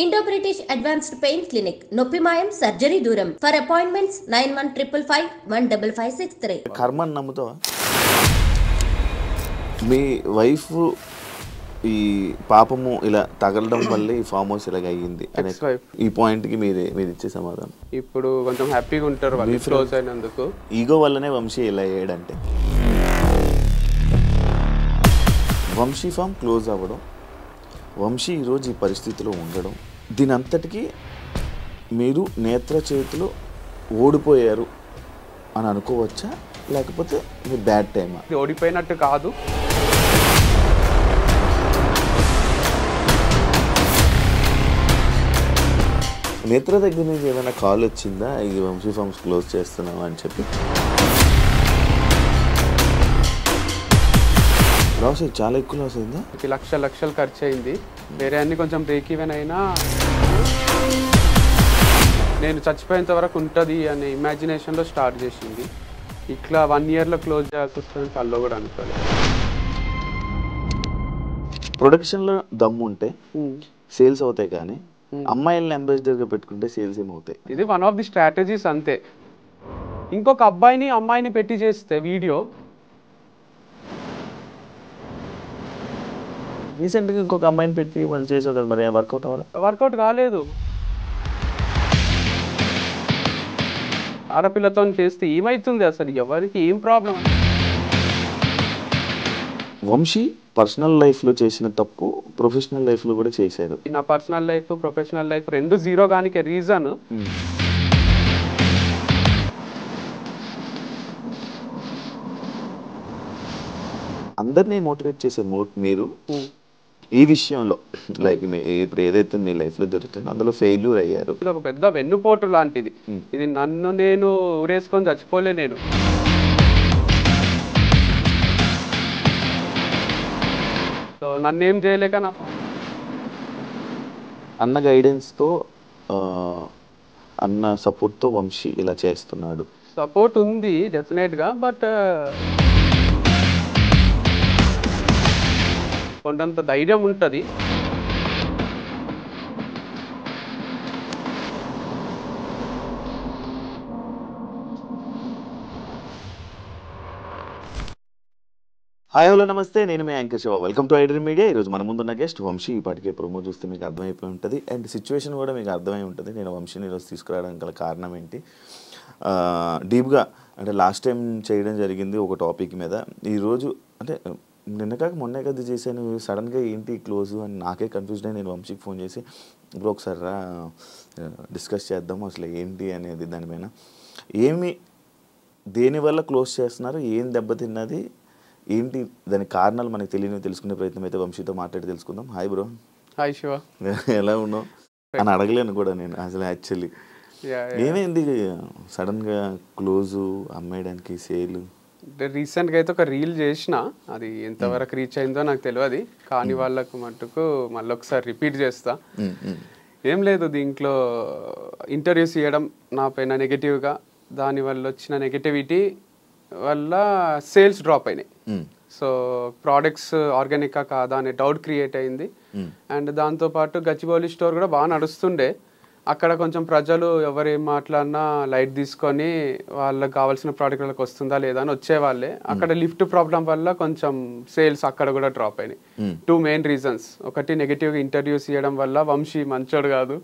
Indo-British Advanced Pain Clinic. నొప్పిమాయం surgery దూరం. For appointments 9155515563. కర్మని నమ్ముతావా? మీ వైఫ్ ఈ పాపము ఇలా తగలడం వల్ల ఈ ఫామ్ హౌస్ ఇలాగ అయ్యింది అనే ఈ పాయింట్కి మీరు ఇచ్చే సమాధానం? ఇప్పుడు కొంచెం హ్యాపీగా ఉంటారు వాళ్ళు క్లోజ్ అయినందుకు. ఈగో వల్లనే వంశీ ఇలా అయ్యాడంటే వంశీ ఫామ్ క్లోజ్ అవ్వడం, వంశీ ఈరోజు ఈ పరిస్థితిలో ఉండడం, దీని అంతటికీ మీరు నేత్ర చేతిలో ఓడిపోయారు అని అనుకోవచ్చా, లేకపోతే మీ బ్యాడ్ టైమా? ఓడిపోయినట్టు కాదు, నేత్ర దగ్గర నుంచి ఏమైనా కాల్ వచ్చిందా ఈ వంశీ ఫార్మ్స్ క్లోజ్ చేస్తున్నావా అని చెప్పి? లాస్ చాలా ఎక్కువ లాస్ అయిందా? లక్షలు ఖర్చు అయింది. వేరే అన్ని కొంచెం బ్రేక్ ఈవెన్ అయినా నేను చచ్చిపోయేంత వరకు ఉంటుంది అనే ఇమాజినేషన్లో స్టార్ట్ చేసింది. ఇట్లా 1 yearలో క్లోజ్ చేయాల్సి వస్తుంది కల్లో కూడా అనుకోలేదు. ప్రొడక్షన్లో దమ్ము ఉంటే సేల్స్ అవుతాయి, కానీ అమ్మాయిలను అంబాసిడర్గా పెట్టుకుంటే సేల్స్ ఏమవుతాయి? ఇది వన్ ఆఫ్ ది స్ట్రాటజీస్ అంతే. ఇంకొక అబ్బాయిని అమ్మాయిని పెట్టి చేస్తే వీడియో రీసెంట్గా ఇంకొక అమ్మాయిని పెట్టి వాళ్ళు చేసావు కదా, మరి వర్కౌట్ అవ్వాలి? వర్కౌట్ కాలేదు. ఆడపిల్లతో చేస్తే ఏమవుతుంది అసలు, ఎవరికి ఏం ప్రాబ్లం? వంశీ పర్సనల్ లైఫ్లో చేసిన తప్పు ప్రొఫెషనల్ లైఫ్లో కూడా చేశారు. నా పర్సనల్ లైఫ్ ప్రొఫెషనల్ లైఫ్ రెండు జీరో కానికి రీజన్ అందరినీ మోటివేట్ చేసే మీరు ఈ విషయంలో లైక్ ఇప్పుడు ఏదైతే మీ లైఫ్లో జరుగుతుందో అందులో ఫెయిల్యూర్ అయ్యారు. ఇది ఒక పెద్ద వెన్నుపోటు లాంటిది. ఇది నన్ను నేను ఊరేసుకొని చచ్చిపోలే. నేను సో నన్నేం చేయలేక నా అన్న గైడెన్స్తో అన్న సపోర్ట్తో వంశీ ఇలా చేస్తున్నాడు. సపోర్ట్ ఉంది డెఫినెట్గా, బట్ కొండంత ధైర్యం ఉంటుంది. హాయ్ హలో నమస్తే, నేను మీ anchor Shiva. Welcome to iDream Media. ఈరోజు మన ముందున్న గెస్ట్ వంశీ. ఇప్పటికే ప్రోమో చూస్తే మీకు అర్థమైపోయి ఉంటుంది, అండ్ సిచ్యువేషన్ కూడా మీకు అర్థమై ఉంటుంది. నేను వంశీని ఈరోజు తీసుకురావడానికి గల కారణం ఏంటి, డీప్గా అంటే లాస్ట్ టైం చేయడం జరిగింది ఒక టాపిక్ మీద. ఈరోజు అంటే నిన్న కాక మొన్నే కదా చేశాను, సడన్గా ఏంటి క్లోజు అని నాకే కన్ఫ్యూజ్డ్ అయ్యి నేను వంశీకి ఫోన్ చేసి ఇప్పుడు ఒకసారి రా డిస్కస్ చేద్దాము అసలు ఏంటి అనేది, దానిపైన ఏమి దేనివల్ల క్లోజ్ చేస్తున్నారు, ఏం దెబ్బతిన్నది ఏంటి, దాని కారణాలు మనకు తెలియని తెలుసుకునే ప్రయత్నం అయితే వంశీతో మాట్లాడి తెలుసుకుందాం. Hi bro. హాయ్ శివ. ఎలా ఉన్నావు అని అడగలేను కూడా నేను అసలు. యాక్చువల్లీ ఏమైంది సడన్గా క్లోజు అమ్మేయడానికి సేల్? రీసెంట్గా అయితే ఒక రీల్ చేసిన, అది ఎంతవరకు రీచ్ అయిందో నాకు తెలియదు, కానీ వాళ్ళకు మట్టుకు మళ్ళీ ఒకసారి రిపీట్ చేస్తా. ఏం లేదు, దీంట్లో ఇంటర్వ్యూస్ ఇవ్వడం నా పైన నెగటివ్గా, దానివల్ల వచ్చిన నెగటివిటీ వల్ల సేల్స్ డ్రాప్ అయినాయి. సో ప్రోడక్ట్స్ ఆర్గానికా కాదా అనే డౌట్ క్రియేట్ అయింది. అండ్ దాంతోపాటు గచ్చిబౌలి స్టోర్ కూడా బాగా నడుస్తుండే. అక్కడ కొంచెం ప్రజలు ఎవరేం మాట్లాడినా లైట్ తీసుకొని వాళ్ళకి కావాల్సిన ప్రోడక్ట్ వాళ్ళకి వస్తుందా లేదా అని వచ్చేవాళ్ళే. అక్కడ లిఫ్ట్ ప్రాబ్లం వల్ల కొంచెం సేల్స్ అక్కడ కూడా డ్రాప్ అయినాయి. 2 మెయిన్ రీజన్స్. ఒకటి నెగటివ్గా ఇంటర్వ్యూస్ ఇవ్వడం వల్ల వంశీ మంచోడు కాదు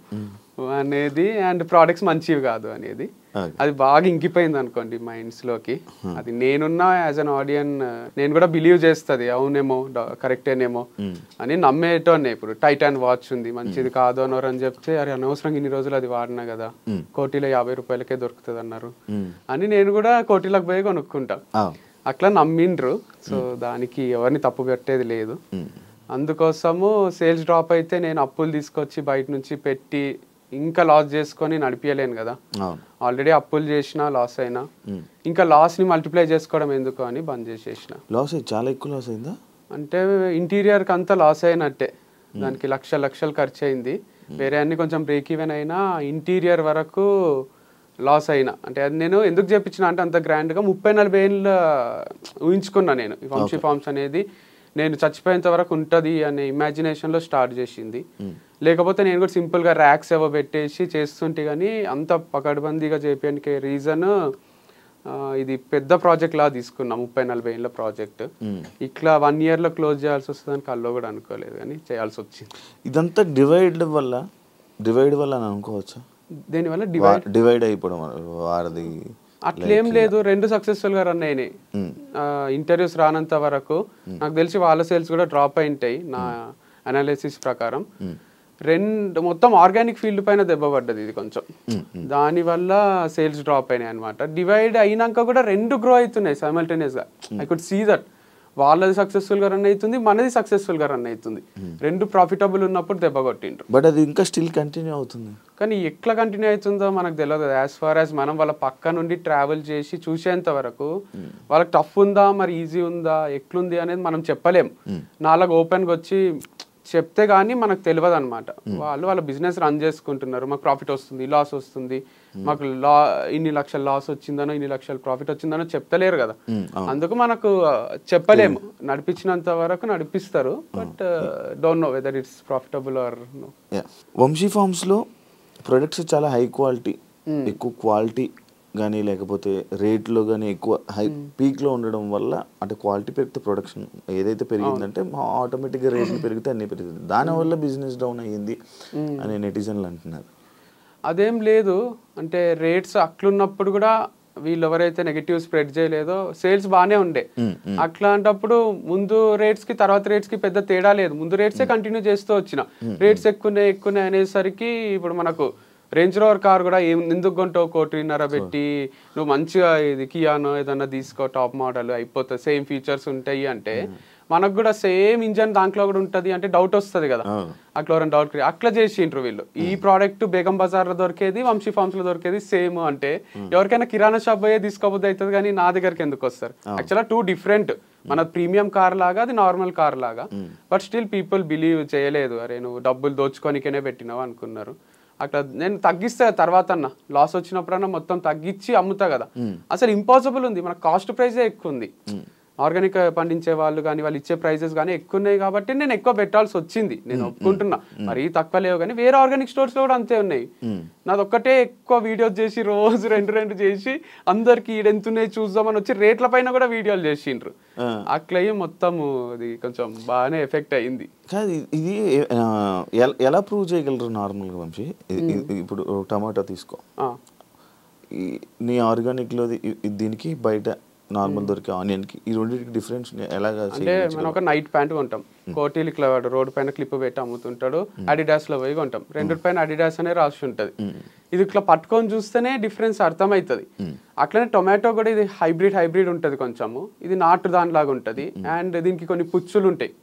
అనేది, అండ్ ప్రోడక్ట్స్ మంచివి కాదు అనేది. అది బాగా ఇంకిపోయింది అనుకోండి మైండ్స్లోకి. అది నేనున్నా యాజ్ అన్ ఆడియన్ నేను కూడా బిలీవ్ చేస్తుంది, అవునేమో కరెక్టేనేమో అని నమ్మేటోనే. ఇప్పుడు టైటాన్ వాచ్ ఉంది, మంచిది కాదు అన్నారు అని చెప్తే, అరే అనవసరంగా ఇన్ని రోజులు అది వాడినా కదా, 1,50,000 దొరుకుతుంది అన్నారు అని నేను కూడా 1,00,000 పోయి కొనుక్కుంటా. అట్లా నమ్మిండ్రు. సో దానికి ఎవరిని తప్పు పెట్టేది లేదు. అందుకోసము సేల్స్ డ్రాప్ అయితే నేను అప్పులు తీసుకొచ్చి బయట నుంచి పెట్టి ఇంకా లాస్ చేసుకొని నడిపించలేను కదా. ఆల్రెడీ అప్పులు చేసినా లాస్ అయినా ఇంకా లాస్ని మల్టిప్లై చేసుకోవడం ఎందుకు అని బంద్ చేసేసిన. లాస్ చాలా ఎక్కువ లాస్ అయిందా? అంటే ఇంటీరియర్కి అంతా లాస్ అయినట్టే, దానికి లక్షలు ఖర్చు అయింది. వేరే అన్ని కొంచెం బ్రేక్ ఈవెన్ అయినా ఇంటీరియర్ వరకు లాస్ అయినా. అంటే అది నేను ఎందుకు చెప్పించిన అంటే అంత గ్రాండ్గా 30-40 ఏళ్ళు ఊహించుకున్నా నేను. ఈ వంశీ ఫార్మ్స్ అనేది నేను చచ్చిపోయేంత వరకు ఉంటుంది అనే ఇమాజినేషన్లో స్టార్ట్ చేసింది. లేకపోతే నేను కూడా సింపుల్గా ర్యాక్స్ ఏవో పెట్టేసి చేస్తుంటే కానీ అంత పకడ్బందీగా చేయడానికి రీజన్ ఇది పెద్ద ప్రాజెక్ట్ లా తీసుకున్నా, 30-40 ఏళ్ళ ప్రాజెక్ట్. ఇట్లా 1 yearలో క్లోజ్ చేయాల్సి వస్తుందని కల్లో కూడా అనుకోలేదు, కానీ చేయాల్సి వచ్చింది. ఇదంతా డివైడ్ వల్ల అని అనుకోవచ్చా? దేనివల్ల డివైడ్ అయిపోవడం వారిది అట్లేం లేదు, 2 సక్సెస్ఫుల్గా రన్ అయినాయి. ఇంటర్వ్యూస్ రానంత వరకు నాకు తెలిసి వాళ్ళ సేల్స్ కూడా డ్రాప్ అయింటాయి నా అనాలిసిస్ ప్రకారం. మొత్తం ఆర్గానిక్ ఫీల్డ్ పైన దెబ్బ పడ్డది ఇది కొంచెం, దానివల్ల సేల్స్ డ్రాప్ అయినాయి అనమాట. డివైడ్ అయినాక కూడా 2 గ్రో అవుతున్నాయి సైమల్టేనియస్గా. ఐ కుడ్ సీ దట్ వాళ్ళది సక్సెస్ఫుల్గా రన్ అవుతుంది, మనది సక్సెస్ఫుల్గా రన్ అవుతుంది. 2 ప్రాఫిటబుల్ ఉన్నప్పుడు దెబ్బ కొట్టిండ్రు. బట్ అది ఇంకా స్టిల్ కంటిన్యూ అవుతుంది. కానీ ఎట్లా కంటిన్యూ అవుతుందో మనకు తెలియదు. యాజ్ ఫార్ యాజ్ మనం వాళ్ళ పక్క నుండి ట్రావెల్ చేసి చూసేంత వరకు వాళ్ళకి టఫ్ ఉందా మరి ఈజీ ఉందా ఎట్లుంది అనేది మనం చెప్పలేం. నాలుగు ఓపెన్గా వచ్చి చెప్తే కానీ మనకు తెలియదు అనమాట. వాళ్ళ బిజినెస్ రన్ చేసుకుంటున్నారు, మాకు ప్రాఫిట్ వస్తుంది, లాస్ వస్తుంది, మాకు ఇన్ని లక్షల లాస్ వచ్చిందనో ఇన్ని లక్షల ప్రాఫిట్ వచ్చిందనో చెప్తలేరు కదా. అందుకు మనకు చెప్పలేము. నడిపించినంత వరకు నడిపిస్తారు, but don't know whether it's profitable or no. Vamsi ఫార్మ్స్లో ప్రొడక్ట్స్ చాలా హై క్వాలిటీ, ఎక్కువ క్వాలిటీ కానీ లేకపోతే రేట్లో కానీ ఎక్కువ హై పీక్లో ఉండడం వల్ల అంటే క్వాలిటీ పెరిగితే ప్రొడక్షన్ ఏదైతే పెరిగిందంటే ఆటోమేటిక్గా రేట్లు పెరిగితే అన్నీ పెరుగుతుంది. దానివల్ల బిజినెస్ డౌన్ అయ్యింది అని నెటిజన్లు అంటున్నారు. అదేం లేదు, అంటే రేట్స్ అట్లున్నప్పుడు కూడా వీళ్ళు ఎవరైతే నెగటివ్ స్ప్రెడ్ చేయలేదో సేల్స్ బాగానే ఉండే. అట్లాంటప్పుడు ముందు రేట్స్ కి తర్వాత రేట్స్ కి పెద్ద తేడా లేదు, ముందు రేట్సే కంటిన్యూ చేస్తూ వచ్చిన. రేట్స్ ఎక్కువ అనేసరికి ఇప్పుడు మనకు రేంజ్ రోవర్ కార్ కూడా ఎందుకు కొంటావు 1.5 కోటి పెట్టి, నువ్వు మంచిగా ఇది కియానో ఏదన్నా తీసుకో టాప్ మోడల్ అయిపోతుంది, సేమ్ ఫీచర్స్ ఉంటాయి అంటే మనకు కూడా సేమ్ ఇంజన్ దాంట్లో కూడా ఉంటుంది అంటే డౌట్ వస్తుంది కదా. అట్లా ఎవరైనా డౌట్ అట్లా చేసిండ్రు వీళ్ళు. ఈ ప్రోడక్ట్ బేగం బజార్లో దొరికేది వంశీ ఫార్మ్స్లో దొరికేది సేమ్ అంటే ఎవరికైనా కిరాణా షాప్ పోయే తీసుకోబోద్ది అవుతుంది, కానీ నా దగ్గరికి ఎందుకు వస్తారు? యాక్చువల్గా 2 డిఫరెంట్, మన ప్రీమియం కార్ లాగా అది నార్మల్ కార్ లాగా. బట్ స్టిల్ పీపుల్ బిలీవ్ చేయలేదు, అరే నువ్వు డబ్బులు దోచుకోనికనే పెట్టినావు అనుకున్నారు. అట్లా నేను తగ్గిస్తా తర్వాత అన్న లాస్ వచ్చినప్పుడన్నా మొత్తం తగ్గించి అమ్ముతా కదా. అసలు ఇంపాసిబుల్ ఉంది, మన కాస్ట్ ప్రైజే ఎక్కువ ఉంది. ఆర్గానిక్ పండించే వాళ్ళు కానీ వాళ్ళు ఇచ్చే ప్రైజెస్ కానీ ఎక్కువ ఉన్నాయి కాబట్టి నేను ఎక్కువ పెట్టాల్సి వచ్చింది, నేను ఒప్పుకుంటున్నా. మరీ తక్కువ లేవు, కానీ వేరే ఆర్గానిక్ స్టోర్స్ లో కూడా అంతే ఉన్నాయి. నాది ఒక్కటే ఎక్కువ వీడియోస్ చేసి రోజు 2 చేసి అందరికి ఈడెంతున్నాయి చూద్దామని వచ్చి రేట్ల పైన కూడా వీడియోలు చేసిండ్రు. అట్లయి మొత్తం అది కొంచెం బాగానే ఎఫెక్ట్ అయ్యింది. కాదు ఇది ఎలా ప్రూవ్ చేయగలరు నార్మల్గా వంశీ? ఇప్పుడు టమాటా తీసుకో, నీ ఆర్గానిక్లో దీనికి బయట నార్మల్ దొరికే ఆనియన్కి ఈ రెండింటికి డిఫరెన్స్ ఎలాగా? అంటే మనం ఒక నైట్ ప్యాంట్ కొంటాం, కోటీలు ఇట్లా రోడ్డు పైన క్లిప్ పెట్టి అమ్ముతుంటాడు, అడిడాస్ లో పోయి కొంటాం, 2 పైన అడిడాస్ అనే రాసి ఉంటుంది. ఇది ఇట్లా పట్టుకొని చూస్తేనే డిఫరెన్స్ అర్థమవుతుంది. అట్లనే టొమాటో కూడా ఇది హైబ్రిడ్ ఉంటుంది కొంచెము, ఇది నాటు దానిలాగా ఉంటుంది. అండ్ దీనికి కొన్ని పుచ్చులు ఉంటాయి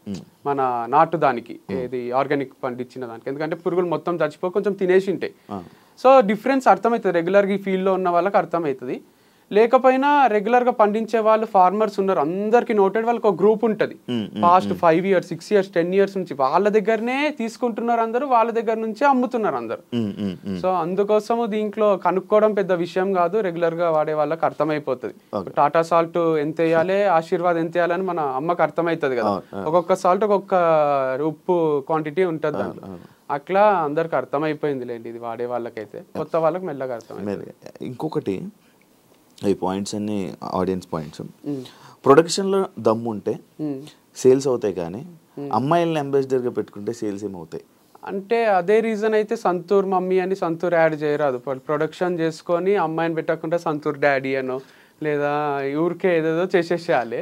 మన నాటు దానికి, ఇది ఆర్గానిక్ పండించిన దానికి, ఎందుకంటే పురుగులు మొత్తం చచ్చిపో కొంచెం తినేసి ఉంటాయి. సో డిఫరెన్స్ అర్థమవుతుంది, రెగ్యులర్గా ఈ ఫీల్డ్లో ఉన్న వాళ్ళకి అర్థమవుతుంది. లేకపోయినా రెగ్యులర్ గా పండించే వాళ్ళు ఫార్మర్స్ ఉన్నారు, అందరికి నోటెడ్ వాళ్ళకి ఒక గ్రూప్ ఉంటుంది. పాస్ట్ 5 years 6 years 10 years నుంచి వాళ్ళ దగ్గరనే తీసుకుంటున్నారు అందరూ, వాళ్ళ దగ్గర నుంచే అమ్ముతున్నారు అందరు. సో అందుకోసము దీంట్లో కనుక్కోవడం పెద్ద విషయం కాదు, రెగ్యులర్ గా వాడే వాళ్ళకి అర్థమైపోతుంది. టాటా సాల్ట్ ఎంత వేయాలి, ఆశీర్వాద్ ఎంత వేయాలని మన అమ్మకి అర్థమవుతుంది కదా. ఒక్కొక్క సాల్ట్ ఒక్కొక్క ఉప్పు క్వాంటిటీ ఉంటుంది దాంట్లో. అట్లా అందరికి అర్థమైపోయింది లేండి, ఇది వాడే వాళ్ళకైతే. కొత్త వాళ్ళకి మెల్లగా అర్థమైంది. ఇంకొకటి ఈ పాయింట్స్ అన్ని ఆడియన్స్ పాయింట్స్, ప్రొడక్షన్లో దమ్ము ఉంటే సేల్స్ అవుతాయి, కానీ అమ్మాయిల్ని అంబాసిడర్గా పెట్టుకుంటే సేల్స్ ఏమవుతాయి అంటే అదే రీజన్ అయితే సంతూర్ మమ్మీ అని సంతూర్ యాడ్ చేయరాదు. ప్రొడక్షన్ చేసుకొని అమ్మాయిని పెట్టకుండా సంతూర్ డాడీ అనో లేదా ఊరికే ఏదేదో చేసేసేయాలి,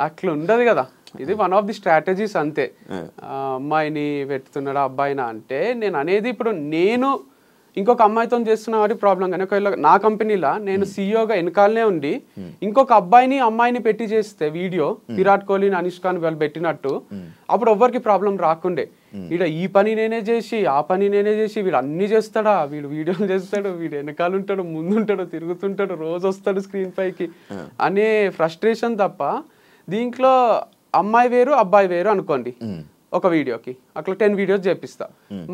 అట్లా ఉండదు కదా. ఇది వన్ ఆఫ్ ది స్ట్రాటజీస్ అంతే. అమ్మాయిని పెడుతున్నాడా అబ్బాయినా అంటే నేను అనేది, ఇప్పుడు నేను ఇంకొక అమ్మాయితో చేస్తున్నా కాబట్టి ప్రాబ్లం, కానీ ఒకవేళ నా కంపెనీలో నేను సీఈఓగా వెనకాలనే ఉండి ఇంకొక అబ్బాయిని అమ్మాయిని పెట్టి చేస్తే వీడియో, విరాట్ కోహ్లీని అనుష్కాని వాళ్ళు పెట్టినట్టు, అప్పుడు ఎవ్వరికి ప్రాబ్లం రాకుండే. వీడు ఈ పని నేనే చేసి ఆ పని నేనే చేసి వీడు అన్ని చేస్తాడా, వీడు వీడియోలు చేస్తాడు, వీడు వెనకాల ఉంటాడు, ముందుంటాడు, తిరుగుతుంటాడు, రోజు వస్తాడు స్క్రీన్ పైకి అనే ఫ్రస్ట్రేషన్ తప్ప. దీంట్లో అమ్మాయి వేరు అబ్బాయి వేరు అనుకోండి, ఒక వీడియోకి అట్లా 10 వీడియోస్ చేపిస్తా.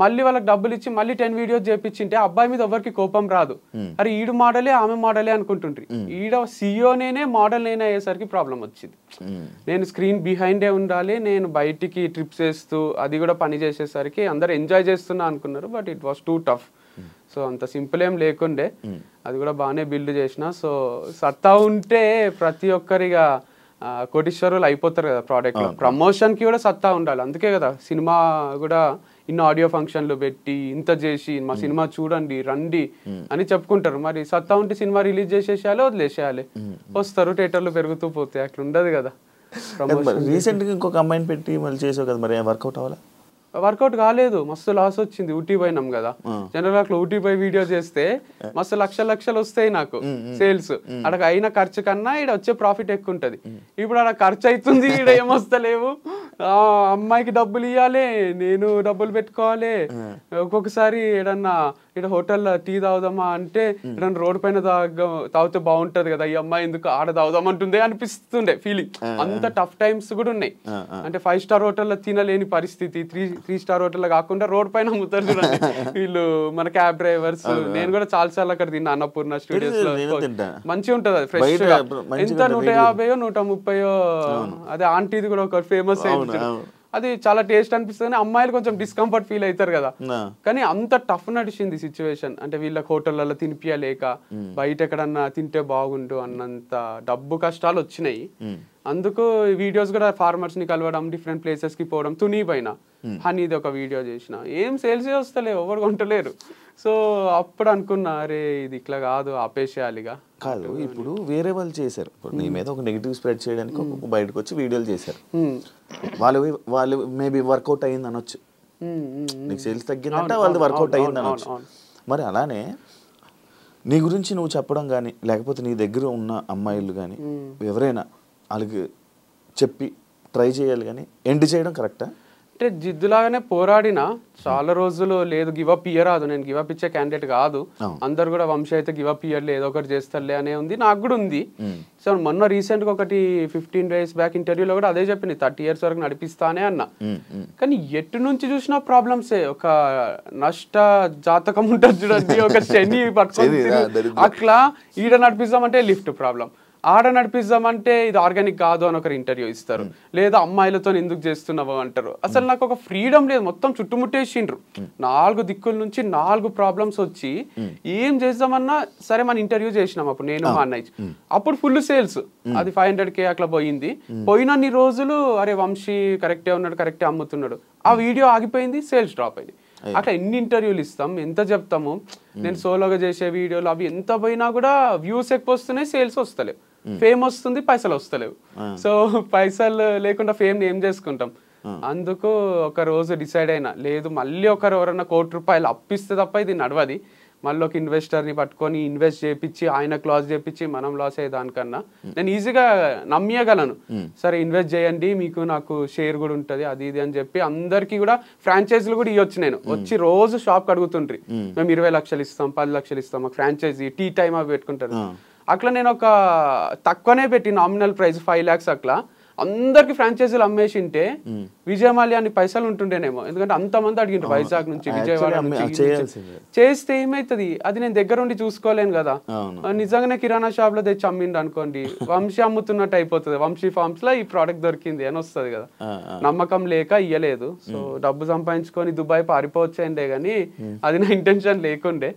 మళ్ళీ వాళ్ళకి డబ్బులు ఇచ్చి మళ్ళీ 10 వీడియోస్ చేపించింటే అబ్బాయి మీద ఎవరికి కోపం రాదు. అరే ఈడు మోడలే ఆమె మోడలే అనుకుంటుండ్రి. ఈడ CEO నేనే మోడల్ నేనే అయ్యేసరికి ప్రాబ్లం వచ్చింది. నేను స్క్రీన్ బిహైండే ఉండాలి, నేను బయటికి ట్రిప్స్ వేస్తూ అది కూడా పని చేసేసరికి అందరు ఎంజాయ్ చేస్తున్నా అనుకున్నారు. But it was two tough. So అంత సింపుల్ ఏం లేకుండే, అది కూడా బాగానే బిల్డ్ చేసిన. సో సత్తా ఉంటే ప్రతి ఒక్కరిగా కోటీశ్వరులు అయిపోతారు కదా ప్రోడక్ట్ లో. ప్రమోషన్ కి కూడా సత్తా ఉండాలి. అందుకే కదా సినిమా కూడా ఇన్ని ఆడియో ఫంక్షన్లు పెట్టి ఇంత చేసి మా సినిమా చూడండి రండి అని చెప్పుకుంటారు. మరి సత్తా ఉంటే సినిమా రిలీజ్ చేసేసేయాలి, వదిలేసేయాలి, వస్తారు థియేటర్లు పెరుగుతూ పోతే. అట్లా ఉండదు కదా. రీసెంట్ గా ఇంకొక అమ్మాయిని పెట్టి మళ్ళీ చేసావు కదా, మరి వర్కౌట్ అవ్వాలా? వర్కౌట్ కాలేదు, మస్తు లాస్ వచ్చింది. ఊటీ పోయినాం కదా, జనరల్ అట్లా ఊటీ పోయి వీడియో చేస్తే మస్తు లక్షలు వస్తాయి నాకు సేల్స్. అక్కడ అయిన ఖర్చు కన్నా ఇక్కడ వచ్చే ప్రాఫిట్ ఎక్కువ ఉంటది. ఇప్పుడు అక్కడ ఖర్చు అవుతుంది, ఇక్కడ ఏమొస్తలేవు. అమ్మాయికి డబ్బులు ఇవ్వాలి, నేను డబ్బులు పెట్టుకోవాలి. ఒక్కొక్కసారి ఏడన్నా ఇక్కడ హోటల్లో టీ తాగుదామా అంటే ఏదన్నా రోడ్డు పైన తాగితే బాగుంటది కదా, ఈ అమ్మాయి ఎందుకు ఆడ తాగుదామంటుందే అనిపిస్తుండే ఫీలింగ్. అంత టఫ్ టైమ్స్ కూడా ఉన్నాయి. అంటే 5 స్టార్ హోటల్లో తినలేని పరిస్థితి, 3 స్టార్ హోటల్లో కాకుండా రోడ్ పైన అమ్ముతారు చూడండి వీళ్ళు మన క్యాబ్ డ్రైవర్స్. నేను కూడా చాలా సార్లు అక్కడ తిన్నా అన్నపూర్ణ స్టూడియోస్ లో. మంచిగా ఉంటది అది ఫ్రెష్ గా. ఎంత 150 130. అదే ఆంటీది కూడా ఒక ఫేమస్ అయింది, అది చాలా టేస్ట్ అనిపిస్తుంది. అమ్మాయిలు కొంచెం డిస్కంఫర్ట్ ఫీల్ అవుతారు కదా. కానీ అంత టఫ్ నడిచింది సిచ్యువేషన్. అంటే వీళ్ళకి హోటళ్లలో తినిపియలేక బయట ఎక్కడన్నా తింటే బాగుండు అన్నంత డబ్బు కష్టాలు వచ్చినాయి. అందుకు వీడియోస్ కూడా ఫార్మర్స్ ని కలవడం, డిఫరెంట్ ప్లేసెస్ కి పోవడం. తుని పైన హనీది ఒక వీడియో చేసిన, ఏం సేల్స్ వస్తలేవు, ఎవరు కొంటలేరు. సో అప్పుడు అనుకున్నా అరే ఇది ఇట్లా కాదు, ఆపేసేయాలిగా. కాదు, ఇప్పుడు వేరే వాళ్ళు చేశారు, ఇప్పుడు నీ మీద ఒక నెగిటివ్ స్ప్రెడ్ చేయడానికి బయటకు వచ్చి వీడియోలు చేశారు. వాళ్ళు మేబీ వర్కౌట్ అయ్యింది అనొచ్చు, నీకు సేల్స్ తగ్గిందంటే వాళ్ళది వర్కౌట్ అయ్యింది అనొచ్చు. మరి అలానే నీ గురించి నువ్వు చెప్పడం కానీ, లేకపోతే నీ దగ్గర ఉన్న అమ్మాయిలు కానీ ఎవరైనా వాళ్ళకి చెప్పి ట్రై చేయాలి కానీ ఎండ్ చేయడం కరెక్టా? అంటే జిద్దులాగానే పోరాడినా చాలా రోజులు లేదు, గివప్ ఇయ్యరాదు, నేను గివప్ ఇచ్చే క్యాండిడేట్ కాదు. అందరు కూడా వంశీ అయితే గివప్ ఇయ్యర్లే, ఏదో ఒకటి చేస్తారులే అనే ఉంది, నాకు కూడా ఉంది. సో మొన్న రీసెంట్ గా ఒకటి 15 days బ్యాక్ ఇంటర్వ్యూలో కూడా అదే చెప్పింది, 30 years వరకు నడిపిస్తానే అన్న. కానీ ఎటు నుంచి చూసినా ప్రాబ్లమ్సే. ఒక నష్ట జాతకం ఉంటుంది చూడండి, ఒక శని పట్టుకొని అట్లా. ఈడ నడిపిస్తామంటే లిఫ్ట్ ప్రాబ్లం, ఆడ నడిపిద్దామంటే ఇది ఆర్గానిక్ కాదు అని ఒకరు ఇంటర్వ్యూ ఇస్తారు, లేదా అమ్మాయిలతో ఎందుకు చేస్తున్నావు అంటారు. అసలు నాకు ఒక ఫ్రీడమ్ లేదు, మొత్తం చుట్టుముట్టేసిండ్రు. 4 దిక్కుల నుంచి 4 ప్రాబ్లమ్స్ వచ్చి ఏం చేద్దామన్నా సరే మన ఇంటర్వ్యూ చేసినాం అప్పుడు నేను మా అన్నయ్య. అప్పుడు ఫుల్ సేల్స్, అది 500K అట్లా పోయింది. పోయినన్ని రోజులు అరే వంశీ కరెక్టే ఉన్నాడు, కరెక్టే అమ్ముతున్నాడు. ఆ వీడియో ఆగిపోయింది, సేల్స్ డ్రాప్ అయింది. అట్లా ఎన్ని ఇంటర్వ్యూలు ఇస్తాం, ఎంత చెప్తాము. నేను సోలోగా చేసే వీడియోలు అవి ఎంత పోయినా కూడా వ్యూస్ ఎక్కువ వస్తున్నాయి, సేల్స్ వస్తలేవు. ఫేమ్ వస్తుంది, పైసలు వస్తలేవు. సో పైసలు లేకుండా ఫేమ్ ఏం చేసుకుంటాం. అందుకు ఒక రోజు డిసైడ్ అయినా, లేదు మళ్ళీ ఒకరు ఎవరన్నా ₹1 అప్పిస్తే తప్ప ఇది నడవది. మళ్ళీ ఒక ఇన్వెస్టర్ని పట్టుకొని ఇన్వెస్ట్ చేయించి ఆయనకు లాస్ చేయించి మనం లాస్ అయ్యే దానికన్నా నేను ఈజీగా నమ్మగలను. సరే ఇన్వెస్ట్ చేయండి, మీకు నాకు షేర్ కూడా ఉంటుంది, అది ఇది అని చెప్పి అందరికి కూడా ఫ్రాంచైజీలు కూడా ఇవ్వచ్చు. నేను వచ్చి రోజు షాప్కి అడుగుతుండ్రి, మేము 20 లక్షలు ఇస్తాం, 10 లక్షలు ఇస్తాం, మాకు ఫ్రాంచైజీ టీ టైమ్ అవి పెట్టుకుంటారు. అట్లా నేను ఒక తక్కువనే పెట్టి నామినల్ ప్రైస్ 5 lakhs అట్లా అందరికి ఫ్రాంచైజీలు అమ్మేసింటే విజయమాల్యాన్ని పైసలు ఉంటుండేనేమో. ఎందుకంటే అంతమంది అడిగిండ్రు వైజాగ్ నుంచి, విజయవాడ నుంచి. చేస్తే ఏమైతుంది, అది నేను దగ్గర ఉండి చూసుకోలేను కదా. నిజంగానే కిరాణా షాప్ లో తెచ్చి అమ్మిండు అనుకోండి, వంశీ అమ్ముతున్నట్టు అయిపోతుంది. వంశీ ఫార్మ్స్ లో ఈ ప్రోడక్ట్ దొరికింది అని వస్తుంది కదా. నమ్మకం లేక ఇయ్యలేదు. సో డబ్బు సంపాదించుకొని దుబాయ్ పారిపోవచ్చేండే గానీ అది నా ఇంటెన్షన్ లేకుండే.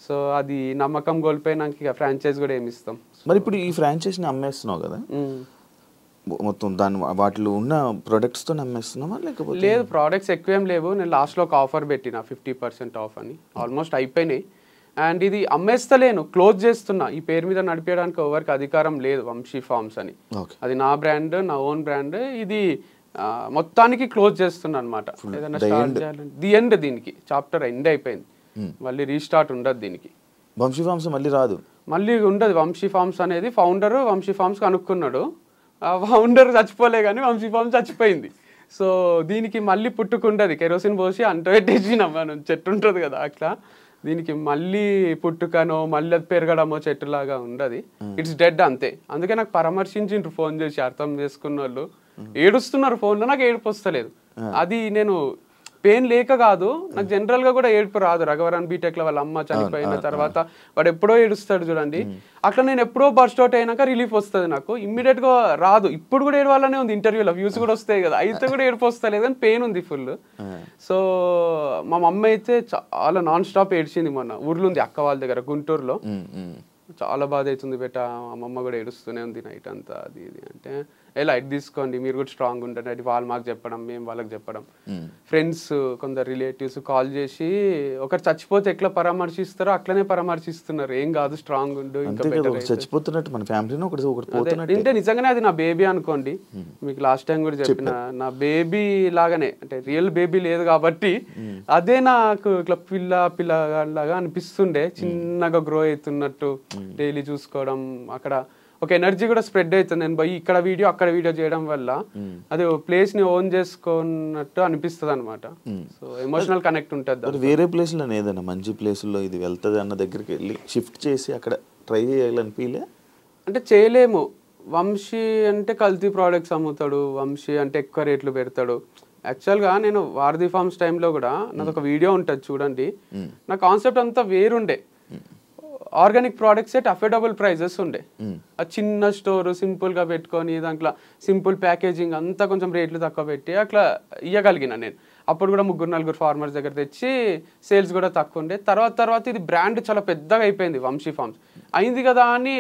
సో అది నమ్మకం కోల్పోయినాక ఇక ఫ్రాంచైజ్ కూడా ఏమి ఇస్తాం. మరి ఇప్పుడు ఈ ఫ్రాంచైజీని అమ్మేస్తున్నావు కదా, మొత్తం దాని వాటిలో ఉన్న ప్రొడక్ట్స్తో అమ్మేస్తున్నామా లేకపోతే? లేదు, ప్రోడక్ట్స్ ఎక్కువేం లేవు. నేను లాస్ట్లో ఒక ఆఫర్ పెట్టిన 50% ఆఫ్ అని, ఆల్మోస్ట్ అయిపోయినాయి. అండ్ ఇది అమ్మేస్తలేను, క్లోజ్ చేస్తున్నా. ఈ పేరు మీద నడిపేయడానికి ఎవరికి అధికారం లేదు, వంశీ ఫార్మ్స్ అని. అది నా బ్రాండ్, నా ఓన్ బ్రాండ్. ఇది మొత్తానికి క్లోజ్ చేస్తున్నా అనమాట. ఏదైనా స్టార్ట్ చేయాలంటే ది ఎండ్, దీనికి చాప్టర్ ఎండ్ అయిపోయింది, మళ్ళీ రీస్టార్ట్ ఉండదు దీనికి. వంశీ ఫార్మ్స్ మళ్ళీ రాదు, మళ్ళీ ఉండదు. వంశీ ఫార్మ్స్ అనేది ఫౌండర్ వంశీ ఫార్మ్స్ కనుక్కున్నాడు, ఆ ఫౌండర్ చచ్చిపోలే కానీ వంశీ ఫార్మ్స్ చచ్చిపోయింది. సో దీనికి మళ్ళీ పుట్టుకుండదు, కెరోసిన్ పోసి అంట పెట్టేసినాం మనం, చెట్టు ఉంటుంది కదా అట్లా. దీనికి మళ్ళీ పుట్టుకనో మళ్ళీ అది పెరగడమో చెట్టులాగా ఉండదు, ఇట్స్ డెడ్ అంతే. అందుకే నాకు పరామర్శించిండ్రు ఫోన్ చేసి, అర్థం చేసుకున్న వాళ్ళు ఏడుస్తున్నారు ఫోన్లో, నాకు ఏడుపు వస్తలేదు. అది నేను పెయిన్ లేక కాదు, నాకు జనరల్ గా కూడా ఏడుపు రాదు. రఘవరన్ బీటెక్ లో వాళ్ళ అమ్మ చనిపోయిన తర్వాత వాడు ఎప్పుడో ఏడుస్తాడు చూడండి, అట్లా నేను ఎప్పుడో బర్స్ట్ అవుట్ అయినాక రిలీఫ్ వస్తుంది నాకు, ఇమ్మీడియట్ గా రాదు. ఇప్పుడు కూడా ఏడవాలనే ఉంది, ఇంటర్వ్యూలో వ్యూస్ కూడా వస్తాయి కదా, అయితే కూడా ఏడుపు వస్తలేదు కానీ పెయిన్ ఉంది ఫుల్. సో మా మమ్మ అయితే చాలా నాన్ స్టాప్ ఏడ్చింది. మొన్న ఊర్లో ఉంది అక్క వాళ్ళ దగ్గర గుంటూరులో, చాలా బాధ అవుతుంది బెట, అమ్మమ్మ కూడా ఏడుస్తూనే ఉంది నైట్ అంతా. అది ఇది అంటే లైట్ తీసుకోండి, మీరు కూడా స్ట్రాంగ్ ఉంటారు. అది వాళ్ళు మాకు చెప్పడం, మేము వాళ్ళకి చెప్పడం. ఫ్రెండ్స్ కొందరు రిలేటివ్స్ కాల్ చేసి ఒకరు చచ్చిపోతే ఎట్లా పరామర్శిస్తారో అట్లనే పరామర్శిస్తున్నారు, ఏం కాదు స్ట్రాంగ్ ఉండు, ఇంకా చచ్చిపోతున్నట్టు మన ఫ్యామిలీలో అంటే నిజంగానే అది నా బేబీ అనుకోండి. మీకు లాస్ట్ టైం కూడా చెప్పిన, నా బేబీ లాగానే, అంటే రియల్ బేబీ లేదు కాబట్టి అదే నాకు ఇట్లా పిల్లలాగా అనిపిస్తుండే, చిన్నగా గ్రో అవుతున్నట్టు డైలీ చూసుకోవడం. అక్కడ ఒక ఎనర్జీ కూడా స్ప్రెడ్ అవుతుంది. నేను పోయి ఇక్కడ వీడియో అక్కడ వీడియో చేయడం వల్ల అది ప్లేస్ ని ఓన్ చేసుకున్నట్టు అనిపిస్తుంది అనమాట. సో ఎమోషనల్ కనెక్ట్ ఉంటుంది. వేరే ప్లేస్ లో ఏదైనా మంచి ప్లేస్ లో ఇది వెళ్తుంది అన్న దగ్గరికి వెళ్ళి షిఫ్ట్ చేసి అక్కడ ట్రై చేయాలని ఫీలే? అంటే చేయలేము. వంశీ అంటే కల్తీ ప్రోడక్ట్స్ అమ్ముతాడు, వంశీ అంటే ఎక్కువ రేట్లు పెడతాడు. యాక్చువల్గా నేను వారధి ఫార్మ్స్ టైంలో కూడా నాది ఒక వీడియో ఉంటుంది చూడండి, నా కాన్సెప్ట్ అంతా వేరుండే. Organic products at affordable prices ఉండే, ఆ చిన్న స్టోర్ సింపుల్ గా పెట్టుకొని దాంట్లో సింపుల్ ప్యాకేజింగ్ అంతా కొంచెం రేట్లు తక్కువ పెట్టి అట్లా ఇవ్వగలిగిన నేను. అప్పుడు కూడా 3-4 ఫార్మర్స్ దగ్గర తెచ్చి సేల్స్ కూడా తక్కువ ఉండే. తర్వాత ఇది బ్రాండ్ చాలా పెద్దగా అయిపోయింది వంశీ ఫార్మ్స్. అయింది కదా అని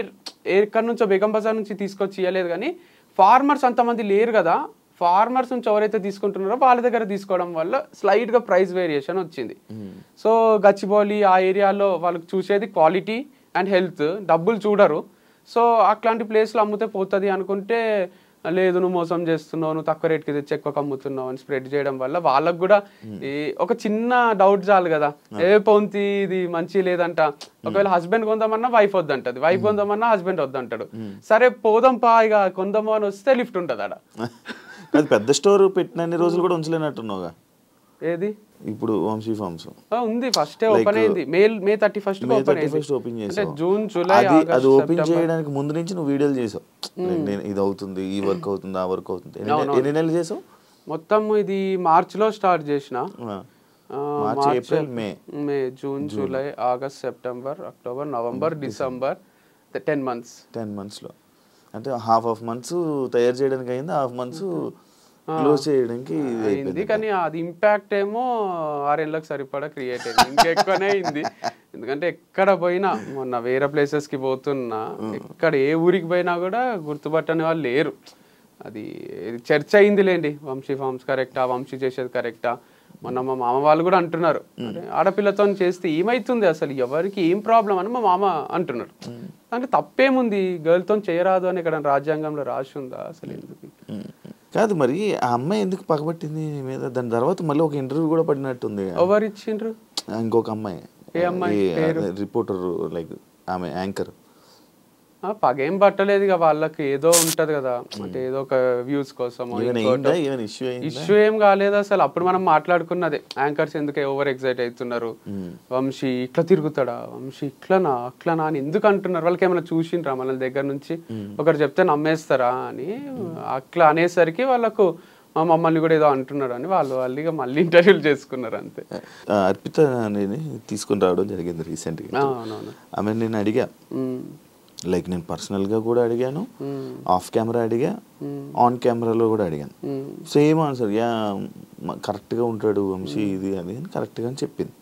ఎక్కడి నుంచో బేగం బజార్ నుంచి తీసుకొచ్చి ఇవ్వలేదు, కానీ ఫార్మర్స్ అంతమంది లేరు కదా, ఫార్మర్స్ నుంచి ఎవరైతే తీసుకుంటున్నారో వాళ్ళ దగ్గర తీసుకోవడం వల్ల స్లైట్ గా ప్రైస్ వేరియేషన్ వచ్చింది. సో గచ్చిబౌలి ఆ ఏరియాలో వాళ్ళకి చూసేది క్వాలిటీ అండ్ హెల్త్, డబ్బులు చూడరు. సో అట్లాంటి ప్లేస్లో అమ్మితే పోతుంది అనుకుంటే, లేదు నువ్వు మోసం చేస్తున్నావు, నువ్వు తక్కువ రేట్కి తెచ్చి ఎక్కువ అమ్ముతున్నావు అని స్ప్రెడ్ చేయడం వల్ల వాళ్ళకు కూడా ఒక చిన్న డౌట్ చాలు కదా, ఏ పొంతి ఇది మంచి లేదంట. ఒకవేళ హస్బెండ్ కొందామన్నా వైఫ్ వద్దంటది, వైఫ్ కొందామన్నా హస్బెండ్ వద్దంటాడు. సరే పోదాం పా ఇక కొందాము అని వస్తే లిఫ్ట్ ఉంటుంది ఆడ. అది పెద్ద స్టోర్ పెట్టిన రోజులు కూడా ఉంచలేనట్టున్నావుగా. ఏది ఇప్పుడు వంశీ ఫార్మ్స్ ఉంది, ఫస్ట్ ఓపెన్ అయింది May 31st ఓపెన్ చేసావు. జూన్ జూలై అది ఓపెన్ చేయడానికి ముందు నుంచి నువ్వు వీడియోలు చేసావు, నేను ఇది అవుతుంది, ఈ వర్క్ అవుతుంది, ఆ వర్క్ అవుతుంది. ఎన్ని నెలలు చేసావు మొత్తం? ఇది మార్చ్ లో స్టార్ట్ చేసిన, April May June July August September October November December 10 months లో. అంటే హాఫ్ ఆఫ్ మంత్స్ తయారు చేయడానికి అయింది, హాఫ్ మంత్స్ క్లోజ్ చేయడానికి అయింది. కానీ అది ఇంపాక్ట్ ఏమో 6 ఏళ్ళకి సరిపడా క్రియేట్ అయింది, ఇంకెక్కువనే అయింది. ఎందుకంటే ఎక్కడ పోయినా, మొన్న వేరే ప్లేసెస్ కి పోతున్నా, ఎక్కడ ఏ ఊరికి పోయినా కూడా గుర్తుపట్టని వాళ్ళు లేరు. అది చర్చ అయిందిలేండి, వంశీ ఫార్మ్స్ కరెక్టా, వంశీ చేసేది కరెక్టా. మొన్న మా మామ వాళ్ళు కూడా అంటున్నారు, ఆడపిల్లతో చేస్తే ఏమైతుంది, అసలు ఎవరికి ఏం ప్రాబ్లం అని మా మామ అంటున్నారు. అంటే తప్పేముంది, గర్ల్తో చేయరాదు అని ఇక్కడ రాజ్యాంగంలో రాసి ఉందా అసలు? ఎందుకు కాదు మరి ఆ అమ్మాయి ఎందుకు పగబట్టింది నీ మీద? దాని తర్వాత మళ్ళీ ఒక ఇంటర్వ్యూ కూడా పడినట్టుంది. ఎవరు ఇచ్చిండ్రు? ఇంకొక అమ్మాయి, ఏ అమ్మాయి? రిపోర్టర్, లైక్ ఆమె యాంకర్. పగేం పట్టలేదు ఇక, వాళ్ళకి ఏదో ఉంటది కదా, అంటే ఏదో ఒక వ్యూస్ కోసం ఇష్యూ ఏం కాలేదు అసలు. అప్పుడు మనం మాట్లాడుకున్నదే, యాంకర్స్ ఎందుకు ఓవర్ ఎక్సైట్ అవుతున్నారు, వంశీ ఇట్లా తిరుగుతాడా, వంశీ ఇట్లనా అట్లనా అని ఎందుకు అంటున్నారు, వాళ్ళకి ఏమైనా చూసిండ్రా మన దగ్గర నుంచి, ఒకరు చెప్తే నమ్మేస్తారా అని అట్లా అనేసరికి వాళ్ళకు మమ్మల్ని కూడా ఏదో అంటున్నాడు అని వాళ్ళు ఇక మళ్ళీ ఇంటర్వ్యూలు చేసుకున్నారు అంతే. అర్పిత అనేది తీసుకుని రావడం జరిగింది రీసెంట్గా. ఆమె నేను అడిగా, లైక్ నేను పర్సనల్గా కూడా అడిగాను, ఆఫ్ కెమెరా అడిగా, ఆన్ కెమెరాలో కూడా అడిగాను. సేమ్ ఆన్సర్, యా కరెక్ట్గా ఉంటాడు వంశీ ఇది అది అని కరెక్ట్గా అని చెప్పింది.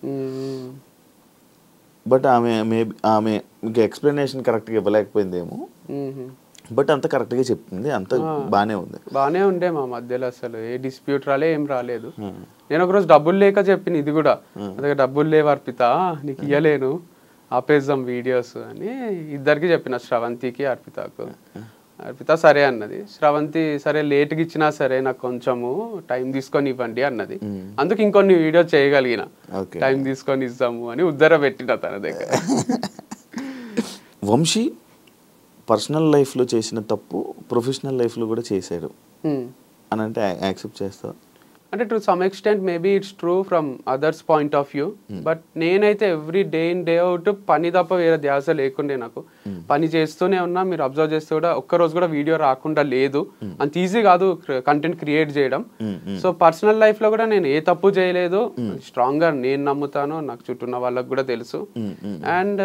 బట్ ఆమె ఇంకా ఎక్స్ప్లెనేషన్ కరెక్ట్గా ఇవ్వలేకపోయిందేమో, బట్ అంత కరెక్ట్గా చెప్పింది, అంత బాగానే ఉండే మా మధ్యలో, అసలు ఏ డిస్ప్యూట్ ఏం రాలేదు. నేను ఒకరోజు డబ్బులు లేక చెప్పిన, ఇది కూడా అదే డబ్బులు లేవు అర్పిత నీకు ఇయ్యలేను, ఆపేద్దాం వీడియోస్ అని ఇద్దరికి చెప్పిన, శ్రవంతికి అర్పితకు. అర్పిత సరే అన్నది, శ్రవంతి సరే లేట్గా ఇచ్చినా సరే నాకు కొంచెము టైం తీసుకొని ఇవ్వండి అన్నది. అందుకు ఇంకొన్ని వీడియోస్ చేయగలిగిన, టైం తీసుకొని ఇస్తాము అని ఉద్దర పెట్టిన తన దగ్గర. వంశీ పర్సనల్ లైఫ్లో చేసిన తప్పు ప్రొఫెషనల్ లైఫ్లో కూడా చేశాడు అని అంటే యాక్సెప్ట్ చేస్తావు? అంటే to some extent maybe it's true from others point of view, but నేనైతే every day in day out పని తప్ప వేరే ధ్యాస లేకుండే నాకు. పని చేస్తూనే ఉన్నా, మీరు అబ్జర్వ్ చేస్తే కూడా ఒక్కరోజు కూడా వీడియో రాకుండా లేదు. అంత ఈజీ కాదు కంటెంట్ క్రియేట్ చేయడం. సో పర్సనల్ లైఫ్ లో కూడా నేను ఏ తప్పు చేయలేదు, స్ట్రాంగ్ గా నేను నమ్ముతాను, నాకు చుట్టూ ఉన్న వాళ్ళకి కూడా తెలుసు. అండ్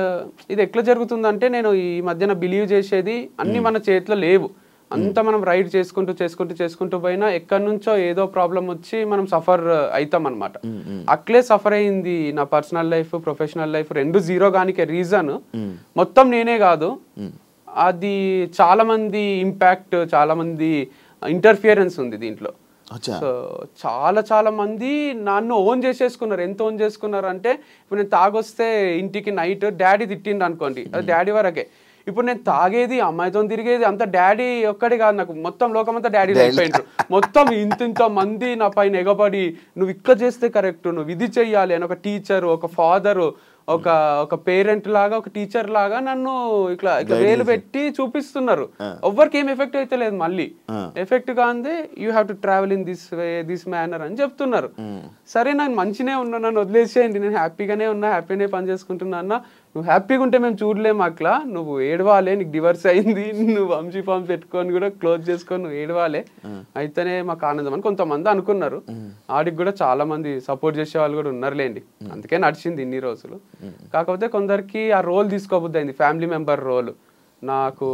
ఇది ఎట్లా జరుగుతుందంటే, నేను ఈ మధ్యన బిలీవ్ చేసేది అన్ని మన చేతిలో లేవు. అంతా మనం రైడ్ చేసుకుంటూ పోయినా ఎక్కడి నుంచో ఏదో ప్రాబ్లం వచ్చి మనం సఫర్ అవుతాం అనమాట. అట్లే సఫర్ అయింది నా పర్సనల్ లైఫ్, ప్రొఫెషనల్ లైఫ్ రెండు జీరో గానికి రీజన్ మొత్తం నేనే కాదు, అది చాలా మంది ఇంపాక్ట్, చాలా మంది ఇంటర్ఫియరెన్స్ ఉంది దీంట్లో. సో చాలా మంది నన్ను ఓన్ చేసేసుకున్నారు. ఎంత ఓన్ చేసుకున్నారు అంటే, ఇప్పుడు నేను తాగొస్తే ఇంటికి నైట్ డాడీ తిట్టిండు అనుకోండి, అది డాడీ వరకే. ఇప్పుడు నేను తాగేది, అమ్మాయితో తిరిగేది అంత డాడీ ఒక్కడే కాదు, నాకు మొత్తం లోకమంతా డాడీ అయిపోయిండ్రు. మొత్తం ఇంత మంది నా పైన ఎగబడి, నువ్వు ఇక్కడ చేస్తే కరెక్ట్, నువ్వు ఇది చెయ్యాలి అని ఒక టీచర్, ఒక ఫాదర్, ఒక పేరెంట్ లాగా, ఒక టీచర్ లాగా నన్ను ఇట్లా వేలు పెట్టి చూపిస్తున్నారు. ఎవ్వరికి ఏం ఎఫెక్ట్ అయితే లేదు, మళ్ళీ ఎఫెక్ట్ కాందే you have to travel in this way, this manner అని చెప్తున్నారు. సరే నాకు మంచినే ఉన్నా, నన్ను వదిలేసేయండి, నేను హ్యాపీగానే ఉన్నా, హ్యాపీనే పని చేసుకుంటున్నా అన్న. నువ్వు హ్యాపీగా ఉంటే మేము చూడలేము అట్లా, నువ్వు ఏడవాలే, నీకు డివర్స్ అయింది, నువ్వు వంశీ ఫామ్ పెట్టుకొని కూడా క్లోజ్ చేసుకొని నువ్వు ఏడవాలే, అయితేనే మాకు ఆనందం అని కొంతమంది అనుకున్నారు. ఆడికి కూడా చాలా మంది సపోర్ట్ చేసే వాళ్ళు కూడా ఉన్నారులేండి, అందుకే నడిచింది ఇన్ని రోజులు. కాకపోతే కొందరికి ఆ రోల్ తీసుకోబుద్ది అయింది, ఫ్యామిలీ మెంబర్ రోల్, నాకు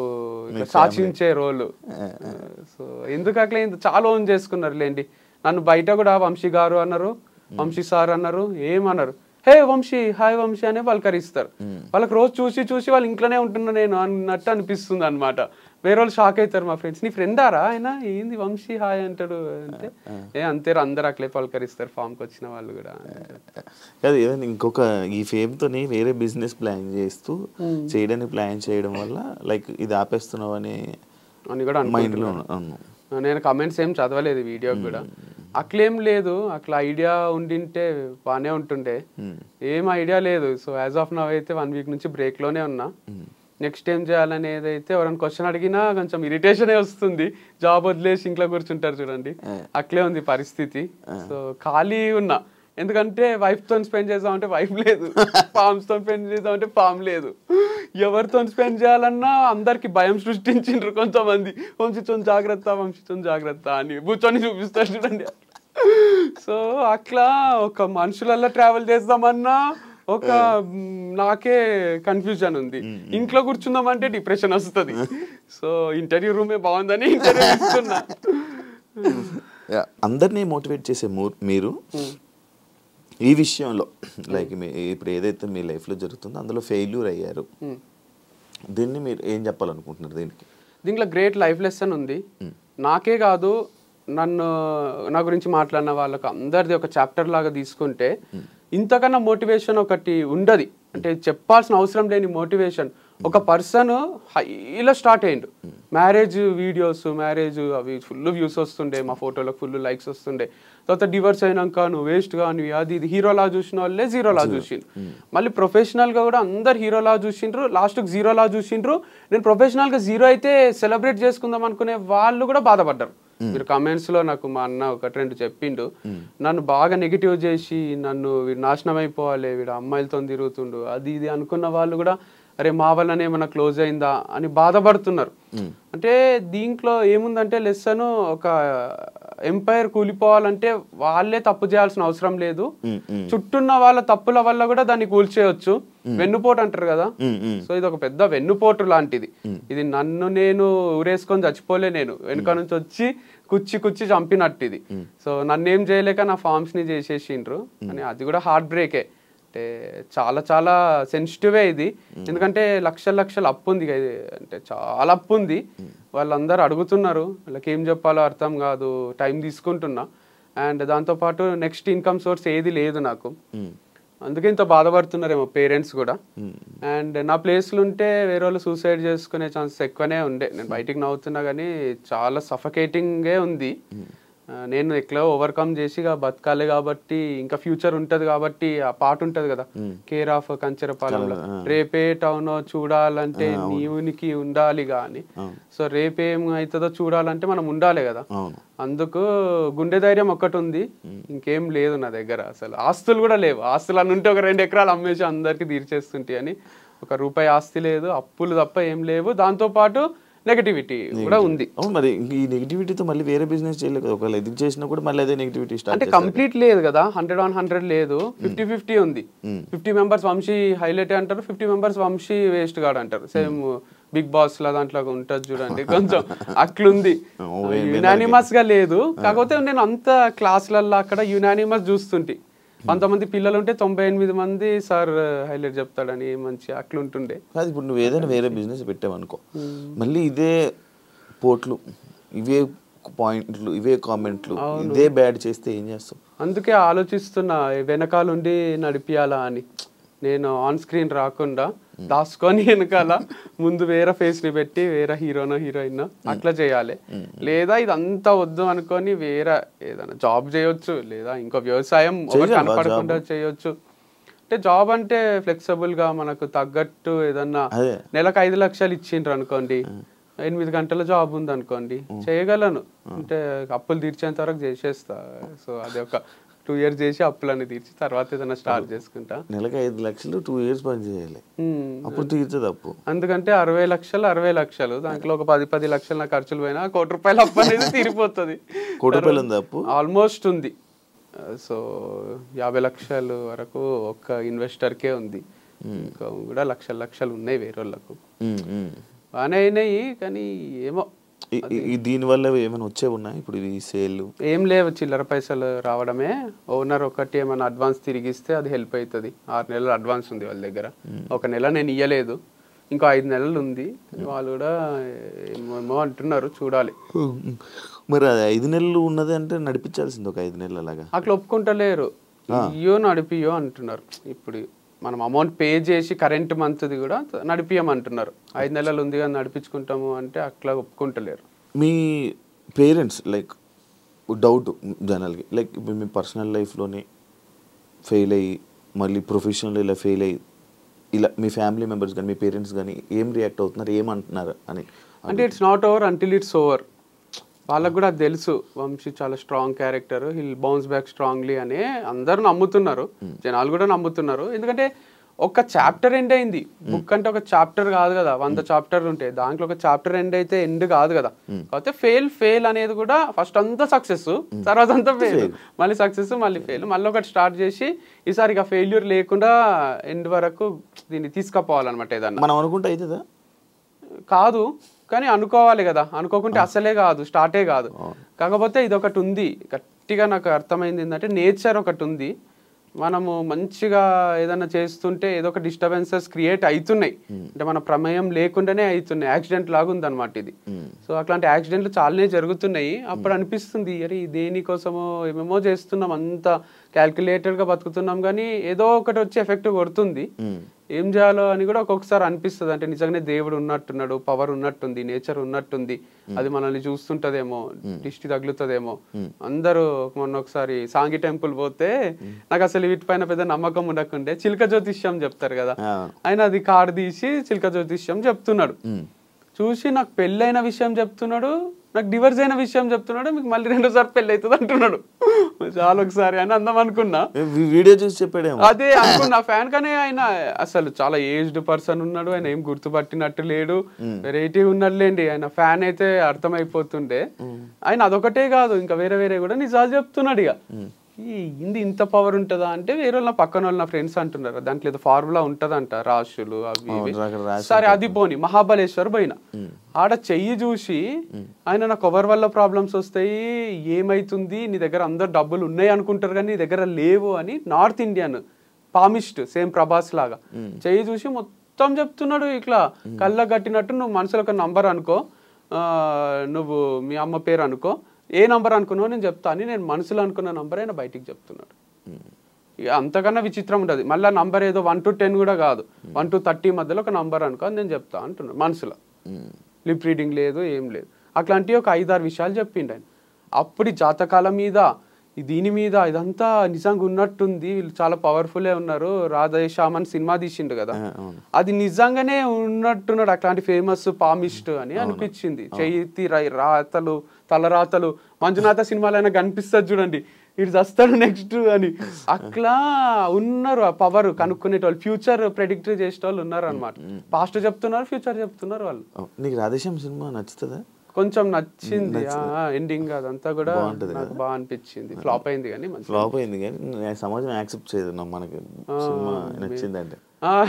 సాక్షించే రోలు. సో ఎందుకు అట్లా చాలా ఓన్ చేసుకున్నారు లేండి. నన్ను బయట కూడా వంశీ గారు అన్నారు, వంశీ సార్ అన్నారు, ఏమన్నారు, హే వంశీ, హాయ్ వంశీ అనే పలకరిస్తారు. వాళ్ళకి రోజు చూసి వాళ్ళు ఇంట్లోనే ఉంటున్నా నేను అన్నట్టు అనిపిస్తుంది అనమాట. వేరే వాళ్ళు షాక్ అవుతారు, మా ఫ్రెండ్స్, నీ ఫ్రెండారా ఆయన, ఏంది వంశీ హాయ్ అంటాడు అంటే, అంతే అందరు అట్లే పలకరిస్తారు ఫామ్కి వచ్చిన వాళ్ళు కూడా. కాదు, ఏదైనా ఇంకొక ఈ ఫేమ్తోని వేరే బిజినెస్ ప్లాన్ చేస్తూ చేయడానికి ప్లాన్ చేయడం వల్ల లైక్ ఇది ఆపేస్తున్నావు అని కూడా మైండ్లో. నేను కమెంట్స్ ఏం చదవలేదు వీడియోకి కూడా, అట్లేం లేదు, అట్లా ఐడియా ఉండింటే బాగానే ఉంటుండే, ఏం ఐడియా లేదు. సో యాజ్ ఆఫ్ నవ్ అయితే 1 వీక్ నుంచి బ్రేక్లోనే ఉన్నా. నెక్స్ట్ ఏం చేయాలనేది అయితే ఎవరైనా క్వశ్చన్ అడిగినా కొంచెం ఇరిటేషనే వస్తుంది. జాబ్ వదిలేసి ఇంట్లో కూర్చుంటారు చూడండి, అట్లే ఉంది పరిస్థితి. సో ఖాళీ ఉన్నా, ఎందుకంటే వైఫ్తో స్పెండ్ చేద్దామంటే వైఫ్ లేదు, ఫామ్స్తో స్పెండ్ చేద్దామంటే ఫామ్ లేదు. ఎవరితో స్పెండ్ చేయాలన్నా అందరికి భయం సృష్టించిండ్రు కొంతమంది, వంశీతో జాగ్రత్త అని కూర్చొని చూపిస్తారు చూడండి. సో అట్లా ఒక మనుషులల్లో ట్రావెల్ చేద్దామన్నా ఒక నాకే కన్ఫ్యూజన్ ఉంది. ఇంట్లో కూర్చుందామంటే డిప్రెషన్ వస్తుంది. సో ఇంటర్వ్యూ రూమే బాగుందని ఇంటర్వ్యూ ఇస్తున్నా. అందరినీ మోటివేట్ చేసే మీరు ఈ విషయంలో లైక్ ఇప్పుడు ఏదైతే మీ లైఫ్లో జరుగుతుందో అందులో ఫెయిల్యూర్ అయ్యారు, దీన్ని మీరు ఏం చెప్పాలనుకుంటున్నారు? దీంట్లో గ్రేట్ లైఫ్ లెసన్ ఉంది. నాకే కాదు, నా గురించి మాట్లాడిన వాళ్ళకి అందరిది ఒక చాప్టర్ లాగా తీసుకుంటే ఇంతకన్నా మోటివేషన్ ఒకటి ఉండదు. అంటే చెప్పాల్సిన అవసరం లేని మోటివేషన్. ఒక పర్సన్ హైలో స్టార్ట్ అయ్యిండు, మ్యారేజ్ వీడియోస్, మ్యారేజ్ అవి ఫుల్ వ్యూస్ వస్తుండే, మా ఫోటోలకు ఫుల్ లైక్స్ వస్తుండే. తర్వాత డివర్స్ అయినాక నువ్వు వేస్ట్ కానివి అది ఇది హీరోలా చూసిన వాళ్ళే జీరోలా చూసిండ్రు. మళ్ళీ ప్రొఫెషనల్గా కూడా అందరు హీరోలా చూసిండ్రు, లాస్ట్కి జీరోలా చూసిండ్రు. నేను ప్రొఫెషనల్గా జీరో అయితే సెలబ్రేట్ చేసుకుందాం అనుకునే వాళ్ళు కూడా బాధపడ్డారు. మీరు కమెంట్స్లో నాకు మా అన్న 1-2 చెప్పిండు, నన్ను బాగా నెగిటివ్ చేసి నన్ను వీడు నాశనం అయిపోవాలి, వీడు అమ్మాయిలతో తిరుగుతుండు అది ఇది అనుకున్న వాళ్ళు కూడా అరే మా వల్లనే ఏమన్నా క్లోజ్ అయిందా అని బాధపడుతున్నారు. అంటే దీంట్లో ఏముందంటే లెసన్, ఒక ఎంపైర్ కూలిపోవాలంటే వాళ్ళే తప్పు చేయాల్సిన అవసరం లేదు, చుట్టూన్న వాళ్ళ తప్పుల వల్ల కూడా దాన్ని కూల్చేయచ్చు. వెన్నుపోటు అంటారు కదా, సో ఇది ఒక పెద్ద వెన్నుపోటు లాంటిది. ఇది నన్ను నేను ఊరేసుకొని చచ్చిపోలే, నేను వెనుక నుంచి వచ్చి కుచ్చి చంపినట్టు ఇది. సో నన్ను ఏం చేయలేక నా ఫార్మ్స్ ని చేసేసిండ్రు అని, అది కూడా హార్ట్ బ్రేకే. అంటే చాలా సెన్సిటివే ఇది, ఎందుకంటే లక్షలు అప్పు ఉంది, అంటే చాలా అప్పు ఉంది. వాళ్ళందరూ అడుగుతున్నారు, వాళ్ళకి ఏం చెప్పాలో అర్థం కాదు, టైం తీసుకుంటున్నా. అండ్ దాంతోపాటు నెక్స్ట్ ఇన్కమ్ సోర్స్ ఏది లేదు నాకు, అందుకే ఇంత బాధపడుతున్నారేమో పేరెంట్స్ కూడా. అండ్ నా ప్లేస్లు ఉంటే వేరే వాళ్ళు సూసైడ్ చేసుకునే ఛాన్సెస్ ఎక్కువనే ఉండే. నేను బయటికి నవ్వుతున్నా కానీ చాలా సఫకేటింగే ఉంది. నేను ఎట్లా ఓవర్కమ్ చేసి ఇక బతకాలి కాబట్టి ఇంకా ఫ్యూచర్ ఉంటది కాబట్టి ఆ పాట ఉంటది కదా, కేర్ ఆఫ్ కంచెరపాలెంలో, రేపే టౌన్ చూడాలంటే నీవునికి ఉండాలి గాని, సో రేపేం అవుతుందో చూడాలంటే మనం ఉండాలి కదా. అందుకు గుండె ధైర్యం ఒక్కటి ఉంది, ఇంకేం లేదు నా దగ్గర. అసలు ఆస్తులు కూడా లేవు. ఆస్తులు అని ఉంటే ఒక 2 ఎకరాలు అమ్మేసి అందరికి తీర్చేస్తుంటాయి అని, ₹1 ఆస్తి లేదు, అప్పులు తప్ప ఏం లేవు. దాంతో పాటు నెగటివిటీ కూడా ఉంది. మరి ఈ నెగటివిటీతో మళ్ళీ వేరే బిజినెస్ చేయలేదు కదా, ఒకవేళ ఎదుగు చేసినా కూడా మళ్ళీ అదే నెగటివిటీ స్టార్ట్. అంటే కంప్లీట్ లేదు కదా, 100 లేదు, 50-50 ఉంది. 50 మెంబర్స్ వంశీ హైలైట్ అంటారు, 50 మెంబర్స్ వంశీ వేస్ట్ గాడు అంటారు. సేమ్ బిగ్ బాస్ లా దాంట్లో ఉంటది చూడండి, కొంచెం అట్లుంది. యునానిమస్ గా లేదు. కాకపోతే నేను అంత క్లాసులలో అక్కడ యునానిమస్ చూస్తుంటే, 100 మంది పిల్లలు ఉంటే 98 మంది సార్ హైలైట్ చెప్తాడని మంచి అట్లుంటుండే. కాదు, ఇప్పుడు నువ్వు ఏదైనా వేరే బిజినెస్ పెట్టావనుకో, మళ్ళీ ఇదే పోట్లు, ఇవే పాయింట్లు, ఇవే కామెంట్లు, ఇదే బ్యాడ్ చేస్తే ఏం చేస్తావు? అందుకే ఆలోచిస్తున్నా వెనకాలండి నడిపియాలా అని. నేను ఆన్ స్క్రీన్ రాకుండా దాచుకొని వెనకాల ముందు వేరే ఫేస్ ని పెట్టి వేరే హీరోనో హీరోయిన్ అట్లా చేయాలి. లేదా ఇదంతా వద్దు అనుకొని వేరే ఏదైనా జాబ్ చేయొచ్చు, లేదా ఇంకో వ్యవసాయం కనపడకుండా చేయొచ్చు. అంటే జాబ్ అంటే ఫ్లెక్సిబుల్ గా మనకు తగ్గట్టు ఏదన్నా నెలకు 5 లక్షలు ఇచ్చిండ్రు అనుకోండి, 8 గంటల జాబ్ ఉంది అనుకోండి, చేయగలను. అంటే అప్పులు తీర్చేంత వరకు చేసేస్తా. సో అది ఒక 2 years చేసి అప్పులన్నీ తీర్చి తర్వాత ఏదైనా స్టార్ట్ చేసుకుంటా. నెలకు 5 లక్షలు 2 years పని చేయాలి, అప్పుడు తీర్చదు అప్పు. అందుకంటే 60 లక్షలు దాంట్లో ఒక 10 లక్షలు నా ఖర్చులు పోయినా ₹1 అప్పు అనేది తీరిపోతుంది. ₹1 ఉంది అప్పు, ఆల్మోస్ట్ ఉంది. సో 50 లక్షలు వరకు ఒక్క ఇన్వెస్టర్కే ఉంది. ఇంకా కూడా లక్షలు ఉన్నాయి వేరే వాళ్ళకు. బాగానే అయినాయి కానీ ఏమో దీనివల్ల ఏమైనా వచ్చే ఉన్నాయి ఇప్పుడు ఈ సేల్? ఏం లేవు, చిల్లర పైసలు రావడమే. ఓనర్ ఒకటి ఏమైనా అడ్వాన్స్ తిరిగిస్తే అది హెల్ప్ అవుతుంది. 6 నెలలు అడ్వాన్స్ ఉంది వాళ్ళ దగ్గర. 1 నెల నేను ఇయ్యలేదు, ఇంకో 5 నెలలు ఉంది. వాళ్ళు కూడా ఏమో అంటున్నారు, చూడాలి. మరి 5 నెలలు ఉన్నది అంటే నడిపించాల్సింది ఒక 5 నెలలు అలాగా. అట్లా ఒప్పుకుంటలేరు, ఇయ్యో నడిపియో అంటున్నారు. ఇప్పుడు మనం అమౌంట్ పే చేసి కరెంట్ మంత్ది కూడా నడిపియమంటున్నారు. 5 నెలలు ఉంది కానీ నడిపించుకుంటాము అంటే అట్లా ఒప్పుకుంటలేరు. మీ పేరెంట్స్ లైక్ డౌట్ జనరల్గా, లైక్ ఇప్పుడు మీ పర్సనల్ లైఫ్లోనే ఫెయిల్ అయ్యి మళ్ళీ ప్రొఫెషనల్ ఇలా ఫెయిల్ అయ్యి ఇలా మీ ఫ్యామిలీ మెంబర్స్ కానీ మీ పేరెంట్స్ కానీ ఏం రియాక్ట్ అవుతున్నారు, ఏమంటున్నారు అని? అంటే it's not over until it's over. వాళ్ళకు కూడా తెలుసు వంశీ చాలా strong character, hill bounce back strongly అని అందరూ నమ్ముతున్నారు, జనాలు కూడా నమ్ముతున్నారు. ఎందుకంటే ఒక చాప్టర్ ఎండ్ అయింది. బుక్ అంటే ఒక చాప్టర్ కాదు కదా, 100 చాప్టర్లు ఉంటాయి. దాంట్లో ఒక చాప్టర్ ఎండ్ అయితే ఎండ్ కాదు కదా. కాకపోతే ఫెయిల్ అనేది కూడా ఫస్ట్ అంతా సక్సెస్, తర్వాత అంతా ఫెయిల్, మళ్ళీ సక్సెస్, మళ్ళీ ఫెయిల్, మళ్ళీ ఒకటి స్టార్ట్ చేసి ఈసారి ఇక ఫెయిల్యూర్ లేకుండా ఎండ్ వరకు దీన్ని తీసుకుపోవాలన్నమాట. ఏదన్నా మనం అనుకుంటే అవుతుందా? కాదు, కానీ అనుకోవాలి కదా. అనుకోకుంటే అసలే కాదు, స్టార్టే కాదు. కాకపోతే ఇది ఒకటి ఉంది గట్టిగా నాకు అర్థమైంది ఏంటంటే, నేచర్ ఒకటి ఉంది. మనము మంచిగా ఏదైనా చేస్తుంటే ఏదో ఒక డిస్టర్బెన్సెస్ క్రియేట్ అవుతున్నాయి, అంటే మన ప్రమేయం లేకుండానే అవుతున్నాయి. యాక్సిడెంట్ లాగా ఉంది అనమాట ఇది. సో అట్లాంటి యాక్సిడెంట్లు చాలానే జరుగుతున్నాయి. అప్పుడు అనిపిస్తుంది, అరే దేనికోసమో ఏమేమో చేస్తున్నాం, అంత క్యాల్కులేటెడ్గా బతుకుతున్నాం, కానీ ఏదో ఒకటి వచ్చి ఎఫెక్ట్ కొడుతుంది. ఏం చేయాలో అని కూడా ఒక్కొక్కసారి అనిపిస్తుంది. అంటే నిజంగానే దేవుడు ఉన్నట్టున్నాడు, పవర్ ఉన్నట్టుంది, నేచర్ ఉన్నట్టుంది, అది మనల్ని చూస్తుంటదేమో, దిష్టి తగులుతుందేమో. అందరూ మొన్న ఒకసారి సాంగి టెంపుల్ పోతే నాకు అసలు వీటిపైన పెద్ద నమ్మకం ఉండకుండే, చిలక జ్యోతిష్యం చెప్తారు కదా, ఆయన అది కార్డు తీసి చిలక జ్యోతిష్యం చెప్తున్నాడు. చూసి నాకు పెళ్ళైన విషయం చెప్తున్నాడు, నాకు డివర్స్ అయిన విషయం చెప్తున్నాడు, మీకు మళ్ళీ 2సారి పెళ్ళి అవుతుంది అంటున్నాడు. చాలా ఒకసారి అని అందం అనుకున్నా, వీడియో చూసి చెప్పాడు, అదే అనుకున్నా ఫ్యాన్. కానీ ఆయన అసలు చాలా ఏజ్డ్ పర్సన్ ఉన్నాడు, ఆయన ఏం గుర్తుపట్టినట్టు లేడు, వెరైటీ ఉన్నట్లేండి. ఆయన ఫ్యాన్ అయితే అర్థమైపోతుండే. ఆయన అదొకటే కాదు, ఇంకా వేరే వేరే కూడా నిజాలు చెప్తున్నాడు. ఇక ఇంది ఇంత పవర్ ఉంటుందా అంటే, వేరే వాళ్ళు నా పక్కన వాళ్ళు నా ఫ్రెండ్స్ అంటున్నారు దాంట్లో ఏదో ఫార్ములా ఉంటదంట, రాశులు అవి ఇవి. సరే అది పోని, మహాబలేశ్వర్ పోయినా, ఆడ చెయ్యి చూసి ఆయన నాకు ఎవరి వల్ల ప్రాబ్లమ్స్ వస్తాయి, ఏమైతుంది, నీ దగ్గర అందరు డబ్బులు ఉన్నాయి అనుకుంటారు కానీ నీ దగ్గర లేవు అని, north Indian palmist, same Prabhas లాగా చెయ్యి చూసి మొత్తం చెప్తున్నాడు. ఇట్లా కళ్ళ కట్టినట్టు, నువ్వు మనసులో ఒక నంబర్ అనుకో, నువ్వు మీ అమ్మ పేరు అనుకో, ఏ నంబర్ అనుకున్నావు నేను చెప్తా అని, నేను మనసులో అనుకున్న నంబర్ అయినా బయటికి చెప్తున్నాడు. ఇక అంతకన్నా విచిత్రం ఉంటుంది. మళ్ళీ నంబర్ ఏదో 1 to 10 కూడా కాదు, 1 to 30 మధ్యలో ఒక నంబర్ అనుకో నేను చెప్తా అంటున్నాడు మనసులో. లిప్ రీడింగ్ లేదు, ఏం లేదు. అట్లాంటివి ఒక 5-6 విషయాలు చెప్పిండు ఆయన. అప్పుడు జాతకాల మీద దీని మీద ఇదంతా నిజంగా ఉన్నట్టుంది, వీళ్ళు చాలా పవర్ఫుల్ ఉన్నారు, రాధేశ్యామ్ అని సినిమా తీసిండు కదా, అది నిజంగానే ఉన్నట్టున్నాడు అట్లాంటి ఫేమస్ పామిస్ట్ అని అనిపించింది. చేతి రాతలు తలరాతలు మంజునాథ సినిమాలో అయినా కనిపిస్తుంది చూడండి, ఇటు వస్తాడు నెక్స్ట్ అని, అట్లా ఉన్నారు ఆ పవర్ కనుక్కునేటోళ్ళు, ఫ్యూచర్ ప్రెడిక్ట్ చేసేటోళ్ళు ఉన్నారు అనమాట. పాస్ట్ చెప్తున్నారు, ఫ్యూచర్ చెప్తున్నారు వాళ్ళు. నీకు రాధేశ్యామ్ సినిమా నచ్చుతుందా? కొంచెం నచ్చింది, ఎండింగ్ అదంతా కూడా నాకు బాగా అనిపించింది. ఫ్లాప్ అయింది కానీ ఫ్లాప్ అయింది కానీ సమాజం యాక్సెప్ట్ చేయదు మనకి సినిమా నచ్చిందంటే,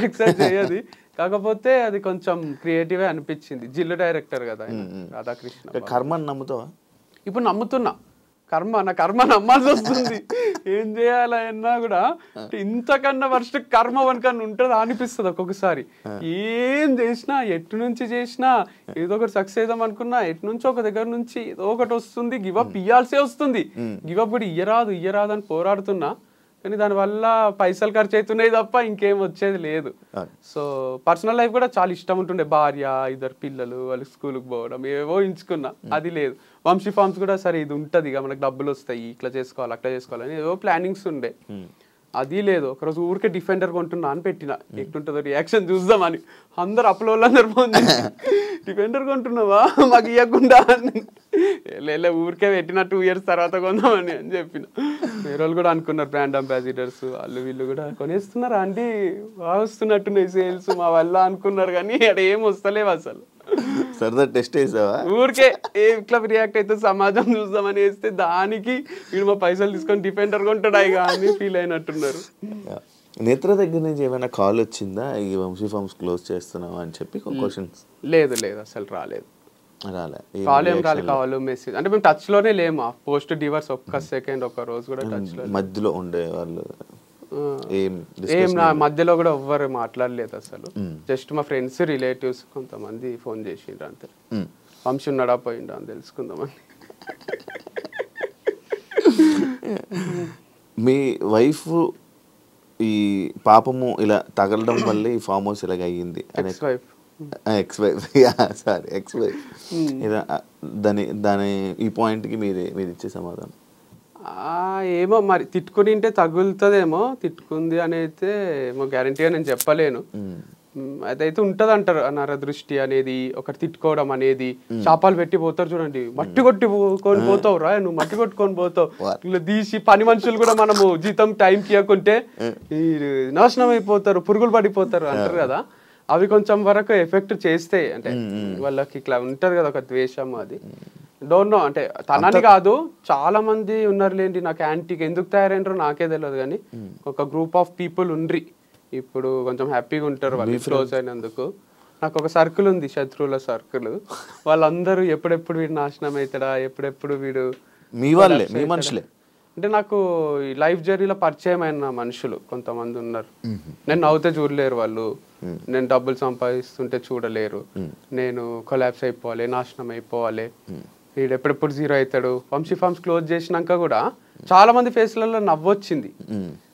యాక్సెప్ట్ చేయదు. కాకపోతే అది కొంచెం క్రియేటివ్ అనిపించింది. జిల్లు డైరెక్టర్ కదా రాధాకృష్ణ. కర్మని నమ్ముతావా? ఇప్పుడు నమ్ముతున్నా, నా కర్మ నమ్మాల్సి వస్తుంది. ఏం చేయాలన్నా కూడా ఇంతకన్నా వర్స్ట్ కర్మ వనకన్నా ఉంటుందా అనిపిస్తుంది ఒక్కొక్కసారి. ఏం చేసినా ఎటు నుంచి చేసినా ఏదో ఒకటి సక్సెస్ అవుదాం అనుకున్నా ఎటు నుంచి ఒక దగ్గర నుంచి ఏదో ఒకటి వస్తుంది, గివప్ ఇయ్యాల్సే వస్తుంది. గివప్ కూడా ఇయ్యరాదు అని పోరాడుతున్నా, కానీ దానివల్ల పైసలు ఖర్చు అవుతున్నాయి తప్ప ఇంకేం వచ్చేది లేదు. సో పర్సనల్ లైఫ్ కూడా చాలా ఇష్టం ఉంటుండే, భార్య, 2 పిల్లలు, వాళ్ళు స్కూల్కి పోవడం, ఏవో ఎంచుకున్నా, అది లేదు. వంశీ ఫార్మ్స్ కూడా సరే ఇది ఉంటుంది ఇక మనకు డబ్బులు వస్తాయి, ఇట్లా చేసుకోవాలి అట్లా చేసుకోవాలని ఏవో ప్లానింగ్స్ ఉండే, అది లేదు. ఒకరోజు ఊరికే డిఫెండర్ కొంటున్నా అని పెట్టిన, ఎట్లుంటుందో రియాక్షన్ చూద్దామని. అందరు అప్లోళ్ళందరూ ఫోన్ చేసి డిఫెండర్ కొంటున్నావా మాకు ఇవ్వకుండా అని, లే ఊరికే పెట్టిన 2 years తర్వాత కొందామని అని చెప్పిన. వేరే వాళ్ళు కూడా అనుకున్నారు, బ్రాండ్ అంబాసిడర్స్ వాళ్ళు వీళ్ళు కూడా కొనేస్తున్నారా అండి, బాగా వస్తున్నట్టున్నాయి సేల్స్ మా వల్ల అనుకున్నారు, కానీ అక్కడ ఏం వస్తలేవు అసలు. సరదా టెస్ట్ వేసావా? ఊరికే ఇట్లా రియాక్ట్ అయితే సమాజం చూద్దామని వేస్తే దానికి వీడు మా పైసలు తీసుకొని డిఫెండర్ కొంటాడా ఇక అని ఫీల్ అయినట్టున్నారు. నేత్ర దగ్గర నుంచి ఏమైనా కాల్ వచ్చిందా ఈ వంశీ ఫార్మ్స్ క్లోజ్ చేస్తున్నావా అని చెప్పి క్వశ్చన్స్? లేదు అసలు రాలేదు, కాల్ ఏం రాలేదు. కాల్ మెసేజ్ అంటే మేము టచ్ లోనే లేము, పోస్ట్ డివర్స్ ఒక్క సెకండ్ ఒక్క రోజు కూడా టచ్ లో మధ్యలో ఉండే వాళ్ళు ఏం నా మధ్యలో కూడా ఎవ్వరు మాట్లాడలేదు అసలు. జస్ట్ మా ఫ్రెండ్స్ రిలేటివ్స్ కొంతమంది ఫోన్ చేసిండ్రు అంతే, వంశీ ఉన్నాడా పోయిండా అని తెలుసుకుందామని. మీ వైఫ్ ఈ పాపము ఇలా తగలడం వల్ల ఈ ఫామ్ హౌస్ ఇలాగ అయ్యింది, ఎక్స్ వైఫ్ దాని ఈ పాయింట్కి మీరు ఇచ్చే సమాధానం? ఏమో మరి తిట్టుకునింటే తగులుతుందేమో, తిట్టుకుంది అని అయితే ఏమో గ్యారంటీగా నేను చెప్పలేను. అదైతే ఉంటది అంటారు నరదృష్టి అనేది, ఒకటి తిట్టుకోవడం అనేది. చేపలు పెట్టి పోతారు చూడండి, మట్టి కొట్టుకొని పోతావు రా నువ్వు, మట్టి కొట్టుకొని పోతావు, ఇలా తీసి పని మనుషులు కూడా మనము జీతం టైంకి ఇవ్వకుంటే నాశనం అయిపోతారు, పురుగులు పడిపోతారు అంటారు కదా. అవి కొంచెం వరకు ఎఫెక్ట్ చేస్తాయి, అంటే వాళ్ళకి ఇట్లా ఉంటది కదా ఒక ద్వేషం. అది డోంట్ నో, అంటే తనని కాదు చాలా మంది ఉన్నారులేండి నాకు యాంటీకి ఎందుకు తయారైనరో నాకే తెలియదు, కానీ ఒక గ్రూప్ ఆఫ్ పీపుల్ ఉండ్రి ఇప్పుడు కొంచెం హ్యాపీగా ఉంటారు వాళ్ళు క్లోజ్ అయినందుకు. నాకు ఒక సర్కిల్ ఉంది, శత్రువుల సర్కిల్, వాళ్ళందరూ ఎప్పుడెప్పుడు వీడు నాశనం అవుతాడా, ఎప్పుడెప్పుడు వీడు మీ వాళ్ళే మీ మనుషులే. అంటే నాకు ఈ లైఫ్ జర్నీలో పరిచయం అయిన మనుషులు కొంతమంది ఉన్నారు. నేను నవ్వుతే చూడలేరు వాళ్ళు, నేను డబ్బులు సంపాదిస్తుంటే చూడలేరు, నేను కొలాప్స్ అయిపోవాలి, నాశనం అయిపోవాలి, వీడు ఎప్పుడెప్పుడు జీరో అవుతాడు. వంశీ ఫార్మ్స్ క్లోజ్ చేసినాక కూడా చాలా మంది ఫేస్లలో నవ్వొచ్చింది,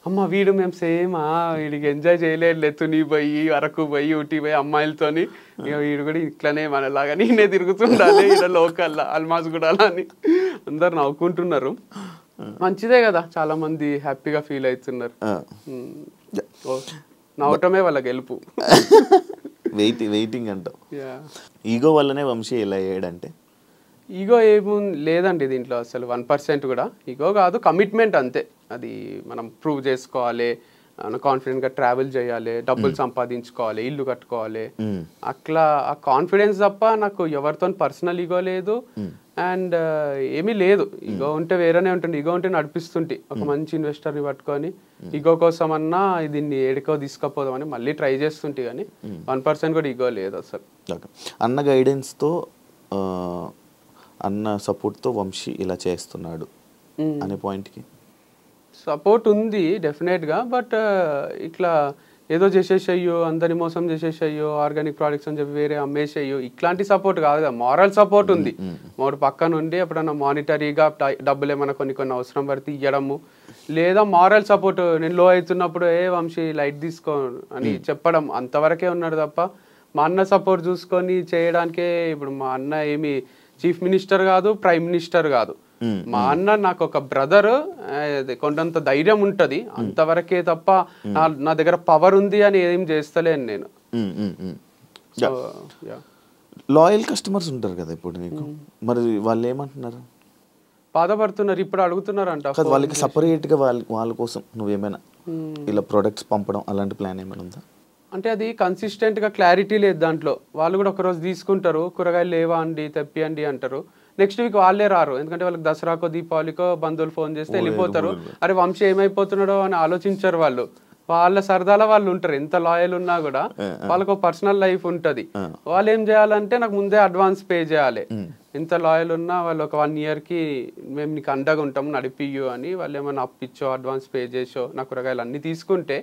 అమ్మ వీడు మేము సేమ్, వీడికి ఎంజాయ్ చేయలేదు, తుని పోయి అరకు పోయి ఊటీ పోయి అమ్మాయిలతోని, ఇక వీడు కూడా ఇట్లనే మనలాగా నేనే తిరుగుతుండాలి ఇక్కడ లోకల్లా అల్మాజ్ కూడా అని అందరు నవ్వుకుంటున్నారు. మంచిదే కదా, చాలా మంది హ్యాపీగా ఫీల్ అవుతున్నారు. నవ్వటమే వాళ్ళ గెలుపు. వెయిటింగ్ అంటావు. ఈగో వల్లనే వంశీ ఎలా అయ్యాడంటే? ఈగో ఏమో లేదండి దీంట్లో అసలు 1% కూడా ఈగో కాదు, కమిట్మెంట్ అంతే. అది మనం ప్రూవ్ చేసుకోవాలి, కాన్ఫిడెంట్గా ట్రావెల్ చేయాలి, డబ్బులు సంపాదించుకోవాలి, ఇల్లు కట్టుకోవాలి, అట్లా ఆ కాన్ఫిడెన్స్ తప్ప నాకు ఎవరితో పర్సనల్ ఈగో లేదు. అండ్ ఏమీ లేదు, ఈగో ఉంటే వేరేనే ఉంటుంది. ఈగో ఉంటే నడిపిస్తుంటే ఒక మంచి ఇన్వెస్టర్ని పట్టుకొని ఈగో కోసం అన్నా దీన్ని ఏడుకో తీసుకుపోదామని మళ్ళీ ట్రై చేస్తుంటే, కానీ 1% కూడా ఈగో లేదు అసలు. అన్న గైడెన్స్తో అన్న సపోర్ట్తో వంశీ ఇలా చేస్తున్నాడు అనే పాయింట్కి సపోర్ట్ ఉంది డెఫినెట్గా. బట్ ఇట్లా ఏదో చేసేసయ్యో, అందరి మోసం చేసేసయ్యో, ఆర్గానిక్ ప్రోడక్ట్స్ అని చెప్పి వేరే అమ్మేసేయో, ఇట్లాంటి సపోర్ట్ కాదు కదా, మారల్ సపోర్ట్ ఉంది. మూడు పక్కన ఉండి ఎప్పుడన్నా మానిటరీగా డబ్బులు ఏమైనా కొన్ని అవసరం పడితే ఇవ్వడము, లేదా మారల్ సపోర్ట్ నేను లో అవుతున్నప్పుడు వంశీ లైట్ తీసుకో అని చెప్పడం, అంతవరకే ఉన్నాడు తప్ప మా అన్న సపోర్ట్ చూసుకొని చేయడానికే. ఇప్పుడు మా అన్న ఏమి చీఫ్ మినిస్టర్ కాదు, ప్రైమ్ మినిస్టర్ కాదు, మా అన్న నాకు ఒక బ్రదర్, కొండంత ధైర్యం ఉంటది, అంతవరకే తప్ప నా దగ్గర పవర్ ఉంది అని ఏం చేస్తలేను నేను. లాయల్ కస్టమర్స్ ఉంటారు కదా ఇప్పుడు నీకు, మరి వాళ్ళు ఏమంటున్నారు? బాధపడుతున్నారు, ఇప్పుడు అడుగుతున్నారు అంట. వాళ్ళకి సపరేట్ గా వాళ్ళ కోసం నువ్వేమైనా ఇలా ప్రొడక్ట్స్ పంపడం అలాంటి ప్లాన్ ఏమైనా ఉందా? అంటే అది కన్సిస్టెంట్ గా క్లారిటీ లేదు దాంట్లో. వాళ్ళు కూడా ఒకరోజు తీసుకుంటారు, కూరగాయలు లేవా అండి తెప్పియండి అంటారు, నెక్స్ట్ వీక్ వాళ్ళే రారు. ఎందుకంటే వాళ్ళకి దసరాకో దీపావళికో బంధువులు ఫోన్ చేస్తే వెళ్ళిపోతారు. అరే వంశీ ఏమైపోతున్నాడో అని ఆలోచించారు వాళ్ళు. వాళ్ళ సరదాలో వాళ్ళు ఉంటారు, ఎంత లాయల్ ఉన్నా కూడా వాళ్ళకు పర్సనల్ లైఫ్ ఉంటది. వాళ్ళు ఏం చేయాలంటే నాకు ముందే అడ్వాన్స్ పే చేయాలి. ఎంత లాయల్ ఉన్నా వాళ్ళు ఒక 1 year కి మేము నీకు అండగా ఉంటాము నడిపియ్యు అని వాళ్ళు ఏమైనా అప్పిచ్చో అడ్వాన్స్ పే చేసో నా కూరగాయలు అన్ని తీసుకుంటే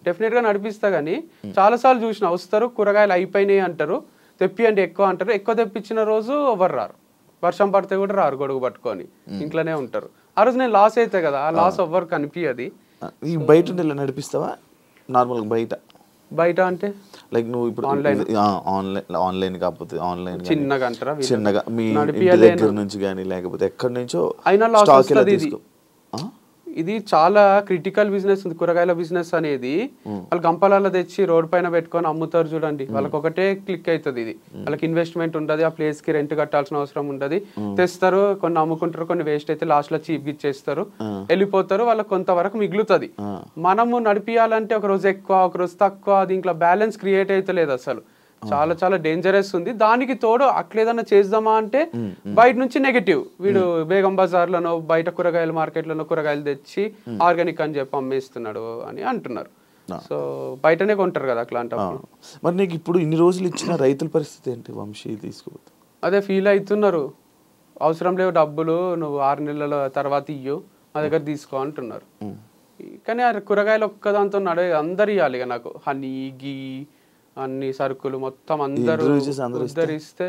డెఫినెట్ గా నడిపిస్తా. కానీ చాలా సార్లు చూసిన వస్తారు, కూరగాయలు అయిపోయినాయి అంటారు, తెప్పియండి ఎక్కువ అంటారు. ఎక్కువ తెప్పించిన రోజు ఎవరు రారు, వర్షం పడితే కూడా రారు, గొడుగు పట్టుకొని ఇంట్లోనే ఉంటారు. ఆ రోజు నేను లాస్ అయితే కదా, ఆ లాస్ ఎవ్వరు కనిపించది. బయట నడిపిస్తావా నార్మల్గా? బయట అంటే లైక్ నువ్వు ఇప్పుడు ఆన్లైన్ కాకపోతే ఆన్లైన్ చిన్నగా అంటారా, చిన్నగా మీ ఇంటి దగ్గర నుంచి కానీ లేకపోతే ఎక్కడి నుంచో అయినా లాస్ వస్తుంది. ఇది చాలా క్రిటికల్ బిజినెస్ ఉంది కూరగాయల బిజినెస్ అనేది. వాళ్ళు గంపలలో తెచ్చి రోడ్ పైన పెట్టుకొని అమ్ముతారు చూడండి, వాళ్ళకి ఒకటే క్లిక్ అవుతుంది. ఇది వాళ్ళకి ఇన్వెస్ట్మెంట్ ఉండదు, ఆ ప్లేస్ కి రెంట్ కట్టాల్సిన అవసరం ఉండదు. తెస్తారు, కొన్ని అమ్ముకుంటారు, కొన్ని వేస్ట్ అయితే లాస్ట్ లో చీప్ ఇచ్చేస్తారు, వెళ్ళిపోతారు, వాళ్ళకి కొంతవరకు మిగులుతుంది. మనము నడిపియాలంటే ఒక రోజు ఎక్కువ ఒక రోజు తక్కువ, దీంట్లో బ్యాలెన్స్ క్రియేట్ అయితే లేదు అసలు. చాలా చాలా డేంజరస్ ఉంది. దానికి తోడు అట్లేదన్నా చేద్దామా అంటే బయట నుంచి నెగటివ్, వీడు బేగం బజార్ లోనో బయట కూరగాయల మార్కెట్లోనో కూరగాయలు తెచ్చి ఆర్గానిక్ అని చెప్పి అమ్మేస్తున్నాడు అని అంటున్నారు. సో బయటనే కొంటారు కదా అట్లాంటప్పుడు. మరి నీకు ఇప్పుడు ఇన్ని రోజులు ఇచ్చిన రైతుల పరిస్థితి ఏంటి వంశీ? తీసుకోవద్దు అదే ఫీల్ అవుతున్నారు, అవసరం లేవు డబ్బులు, నువ్వు 6 నెలల తర్వాత ఇయ్యు, మా దగ్గర తీసుకో అంటున్నారు. కానీ ఆ కూరగాయలు ఒక్కదాంతో నడే అందరు ఇవ్వాలి ఇక నాకు హనీ గీ అన్ని సరుకులు మొత్తం అందరూ ఇస్తే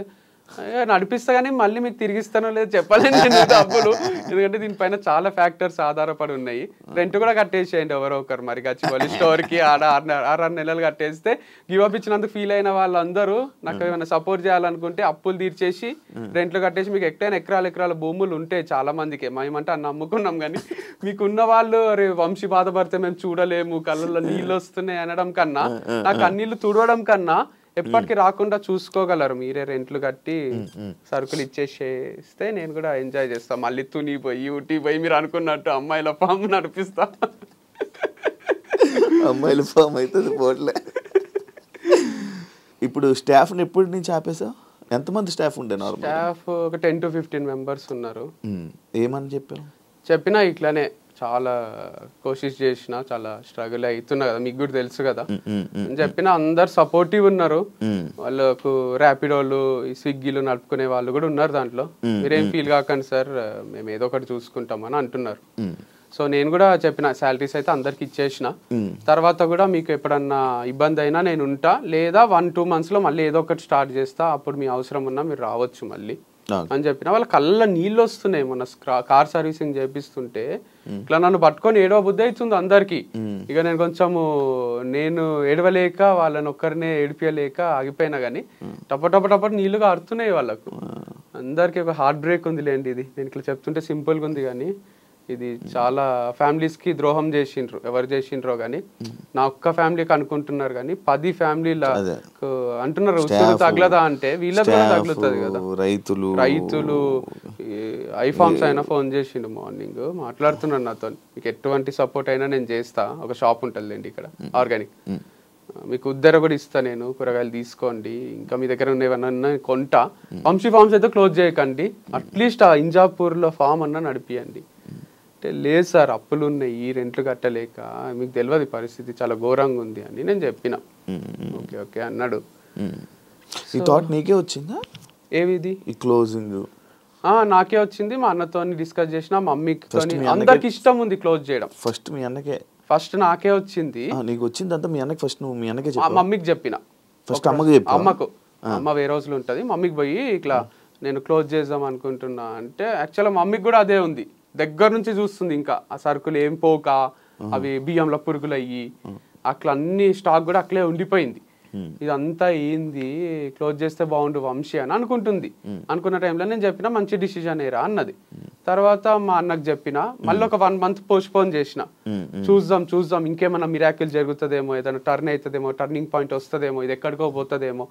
నడిపిస్తా, కానీ మళ్ళీ మీకు తిరిగిస్తానో లేదు చెప్పలేను నేను డబ్బులు. ఎందుకంటే దీనిపైన చాలా ఫ్యాక్టర్స్ ఆధారపడి ఉన్నాయి. రెంట్ కూడా కట్టేసేయండి ఎవరో ఒకరు, మరి గచ్చిబౌలి స్టోర్ కి 6 నెలలు కట్టేస్తే గివ్ అప్ ఇచ్చినందుకు ఫీల్ అయిన వాళ్ళందరూ నాకు ఏమైనా సపోర్ట్ చేయాలనుకుంటే అప్పులు తీర్చేసి రెంట్లు కట్టేసి, మీకు ఎక్కడైనా ఎకరాల భూములు ఉంటే చాలా మందికి, మేమంటే అన్న అమ్ముకున్నాం, కానీ మీకున్న వాళ్ళు అరే వంశీ బాధపడితే మేము చూడలేము, కళ్ళల్లో నీళ్ళు వస్తున్నాయి అనడం కన్నా, నాకు కన్నీళ్లు తుడవడం కన్నా ఎప్పటికి రాకుండా చూసుకోగలరు మీరే రెంట్లు కట్టి సరుకులు ఇచ్చేసేస్తే నేను కూడా ఎంజాయ్ చేస్తా. మళ్ళీ తుని పోయి ఊటీ పోయి మీరు అనుకున్నట్టు అమ్మాయిల ఫామ్ నడిపిస్తా. అమ్మాయిల ఫామ్ అయితే పోట్లే. ఇప్పుడు స్టాఫ్ ఎప్పటి నుంచి ఆపేసావు? ఎంతమంది స్టాఫ్ ఉండే? స్టాఫ్ ఒక 10 to 15 members ఉన్నారు. ఏమని చెప్పినా ఇట్లానే చాలా కోషిష్ చేసిన, చాలా స్ట్రగుల్ అవుతున్నా కదా, మీకు కూడా తెలుసు కదా అని చెప్పిన. అందరు సపోర్టివ్ ఉన్నారు, వాళ్ళకు ర్యాపిడోలు స్విగ్గీలు నడుపుకునే వాళ్ళు కూడా ఉన్నారు దాంట్లో. మీరేం ఫీల్ కాకండి సార్, మేము ఏదో ఒకటి చూసుకుంటామని అంటున్నారు. సో నేను కూడా చెప్పిన శాలరీస్ అయితే అందరికి ఇచ్చేసిన, తర్వాత కూడా మీకు ఎప్పుడన్నా ఇబ్బంది అయినా నేను ఉంటా, లేదా 1-2 months లో మళ్ళీ ఏదో ఒకటి స్టార్ట్ చేస్తా, అప్పుడు మీ అవసరం ఉన్నా మీరు రావచ్చు మళ్ళీ అని చెప్పిన. వాళ్ళ కళ్ళ నీళ్ళు వస్తున్నాయి. మొన్న కార్ సర్వీసింగ్ చేపిస్తుంటే ఇట్లా నన్ను పట్టుకొని ఏడవ బుద్ధి అవుతుంది అందరికి. ఇక నేను కొంచెము నేను ఏడవలేక వాళ్ళని ఒక్కరినే ఏడిపియలేక ఆగిపోయినా, కానీ టపటపటపట నీళ్లు కారుతున్నాయి వాళ్ళకు అందరికి. ఒక హార్ట్ బ్రేక్ ఉంది లేండి ఇది, నేను ఇట్లా చెప్తుంటే సింపుల్గా ఉంది, కానీ ఇది చాలా ఫ్యామిలీస్ కి ద్రోహం చేసిండ్రు. ఎవరు చేసిండ్రో కానీ నా ఒక్క ఫ్యామిలీకి అనుకుంటున్నారు, కానీ 10 ఫ్యామిలీల అంటున్నారు ఉసురు తగలదా అంటే వీళ్ళకి కూడా తగులుతుంది కదా. రైతులు ఐఫార్మ్స్ అయినా ఫోన్ చేసిండు మార్నింగ్, మాట్లాడుతున్నాను నాతో, మీకు ఎటువంటి సపోర్ట్ అయినా నేను చేస్తా, ఒక షాప్ ఉంటుందిలేండి ఇక్కడ ఆర్గానిక్, మీకు ఉద్దర కూడా ఇస్తా నేను, కూరగాయలు తీసుకోండి, ఇంకా మీ దగ్గర ఉన్నవన్నా కొంటా, వంశీ ఫార్మ్స్ అయితే క్లోజ్ చేయకండి, అట్లీస్ట్ ఆ ఇంజాపూర్లో ఫామ్ అన్నా నడిపియండి అంటే, లేదు సార్ అప్పులు ఉన్నాయి, రెంట్లు కట్టలేక, మీకు తెలియదు పరిస్థితి చాలా ఘోరంగా ఉంది అని నేను చెప్పిన. ఓకే ఓకే అన్నాడు. ఈ థాట్ నీకే వచ్చిందా? ఏవిది ఈ క్లోజింగ్? నాకే వచ్చింది, మా అన్నతో డిస్కస్ చేసిన, మమ్మీతో, అందరికి ఇష్టం ఉంది క్లోజ్ చేయడం. ఫస్ట్ మీ అన్నకే? ఫస్ట్ నాకే వచ్చింది. నీకు వచ్చింది అంతా మీ అన్నకి? ఫస్ట్ నువ్వు మీ అన్నకే చెప్పావా? మమ్మీకి చెప్పిన. ఫస్ట్ అమ్మకి చెప్పావా? అమ్మకు. అమ్మ వేరే రోజులు ఉంటది, మమ్మీకి పోయి ఇట్లా నేను క్లోజ్ చేద్దాం అనుకుంటున్నా అంటే, యాక్చువల్గా మమ్మీకి కూడా అదే ఉంది, దగ్గర నుంచి చూస్తుంది. ఇంకా ఆ సరుకులు ఏం పోక, అవి బియ్యంలో పురుగులు అయ్యి అట్లా అన్ని స్టాక్ కూడా అట్లే ఉండిపోయింది. ఇదంతా ఏంది, క్లోజ్ చేస్తే బాగుండు వంశీ అని అనుకుంటుంది. అనుకున్న టైంలో నేను చెప్పిన మంచి డిసిజన్ ఏరా అన్నది. తర్వాత మా అన్నకు చెప్పిన, మళ్ళీ ఒక 1 month పోస్ట్పోన్ చేసిన, చూద్దాం ఇంకేమైనా మిరాకిల్ జరుగుతుందేమో, ఏదైనా టర్న్ అవుతుందేమో, టర్నింగ్ పాయింట్ వస్తుందేమో, ఇది ఎక్కడికో పోతుందేమో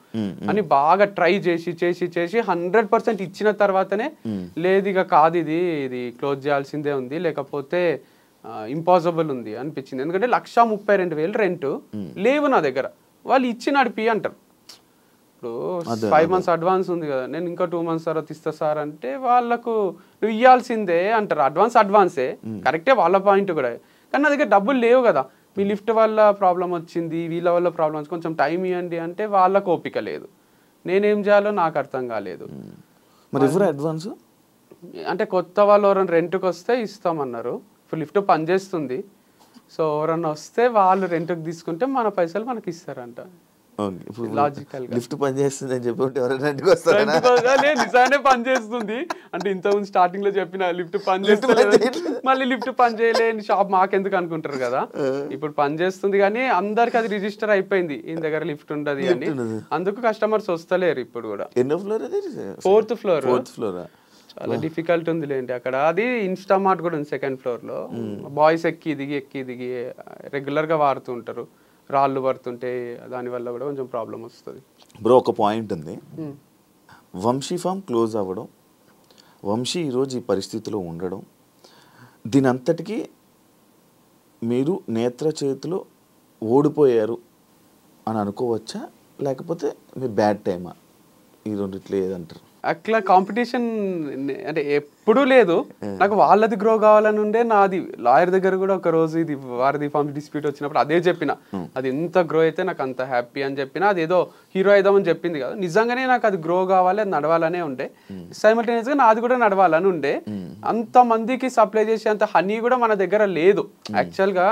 అని బాగా ట్రై చేసి 100% ఇచ్చిన తర్వాతనే లేదు ఇక కాదు, ఇది క్లోజ్ చేయాల్సిందే ఉంది, లేకపోతే ఇంపాసిబుల్ ఉంది అనిపించింది. ఎందుకంటే 1,32,000 రెంట్ లేవు నా దగ్గర, వాళ్ళు ఇచ్చి నడిపి అంటారు. ఇప్పుడు 5 months అడ్వాన్స్ ఉంది కదా, నేను ఇంకా 2 months తర్వాత ఇస్తా సార్ అంటే వాళ్ళకు నువ్వు ఇవ్వాల్సిందే అంటారు. అడ్వాన్సే కరెక్టే వాళ్ళ పాయింట్ కూడా, కానీ నా దగ్గర డబ్బులు లేవు కదా. మీ లిఫ్ట్ వల్ల ప్రాబ్లం వచ్చింది, వీళ్ళ వల్ల ప్రాబ్లం వచ్చింది, కొంచెం టైం ఇవ్వండి అంటే వాళ్ళకు ఓపిక లేదు. నేనేం చేయాలో నాకు అర్థం కాలేదు. మరి ఎవరు అడ్వాన్స్ అంటే కొత్త వాళ్ళు ఎవరైనా రెంట్కి వస్తే ఇస్తామన్నారు. ఇప్పుడు లిఫ్ట్ పనిచేస్తుంది, సో ఎవరన్నా వస్తే వాళ్ళు రెంట్కి తీసుకుంటే మన పైసలు మనకి ఇస్తారంట. లిఫ్ట్ పని చేస్తుంది అని చెప్పి నిజానే పని చేస్తుంది అంటే ఇంతకుముందు స్టార్టింగ్ లో చెప్పిన లిఫ్ట్ పని చేస్తుంది, మళ్ళీ లిఫ్ట్ పని చేయలేని షాప్ మాకెందుకు అనుకుంటారు కదా. ఇప్పుడు పని చేస్తుంది కానీ అందరికి అది రిజిస్టర్ అయిపోయింది, ఈయన దగ్గర లిఫ్ట్ ఉండదు అని, అందుకు కస్టమర్స్ వస్తలేరు. ఇప్పుడు కూడా ఫోర్త్ ఫ్లోర్ చాలా డిఫికల్ట్ ఉంది లేండి అక్కడ. అది ఇన్స్టామార్ట్ కూడా ఉంది 2nd floor లో. బాయ్స్ ఎక్కి దిగి రెగ్యులర్ గా వాడుతూ ఉంటారు, రాళ్ళు పడుతుంటే దానివల్ల కూడా కొంచెం ప్రాబ్లం వస్తుంది. బ్రో ఒక పాయింట్ ఉంది, వంశీ ఫామ్ క్లోజ్ అవ్వడం, వంశీ ఈరోజు ఈ పరిస్థితిలో ఉండడం, దీని అంతటికీ మీరు నేత్ర చేతిలో ఓడిపోయారు అని అనుకోవచ్చా, లేకపోతే మీరు బ్యాడ్ టైమా? ఈ రెండిట్లో ఏదంటారు? అట్లా కాంపిటీషన్ అంటే ఎప్పుడూ లేదు. నాకు వాళ్ళది గ్రో కావాలని ఉండే. నాది లాయర్ దగ్గర కూడా ఒక రోజు ఇది వారిది ఫార్మ్ డిస్ప్యూట్ వచ్చినప్పుడు అదే చెప్పిన, అది ఎంత గ్రో అయితే నాకు అంత హ్యాపీ అని చెప్పిన. అది ఏదో హీరో అయిదామని చెప్పింది కదా, నిజంగానే నాకు అది గ్రో కావాలి, అది నడవాలనే ఉండే. సైమల్టేనియస్గా నాది కూడా నడవాలని ఉండే. అంత మందికి సప్లై చేసే అంత హనీ కూడా మన దగ్గర లేదు. యాక్చువల్గా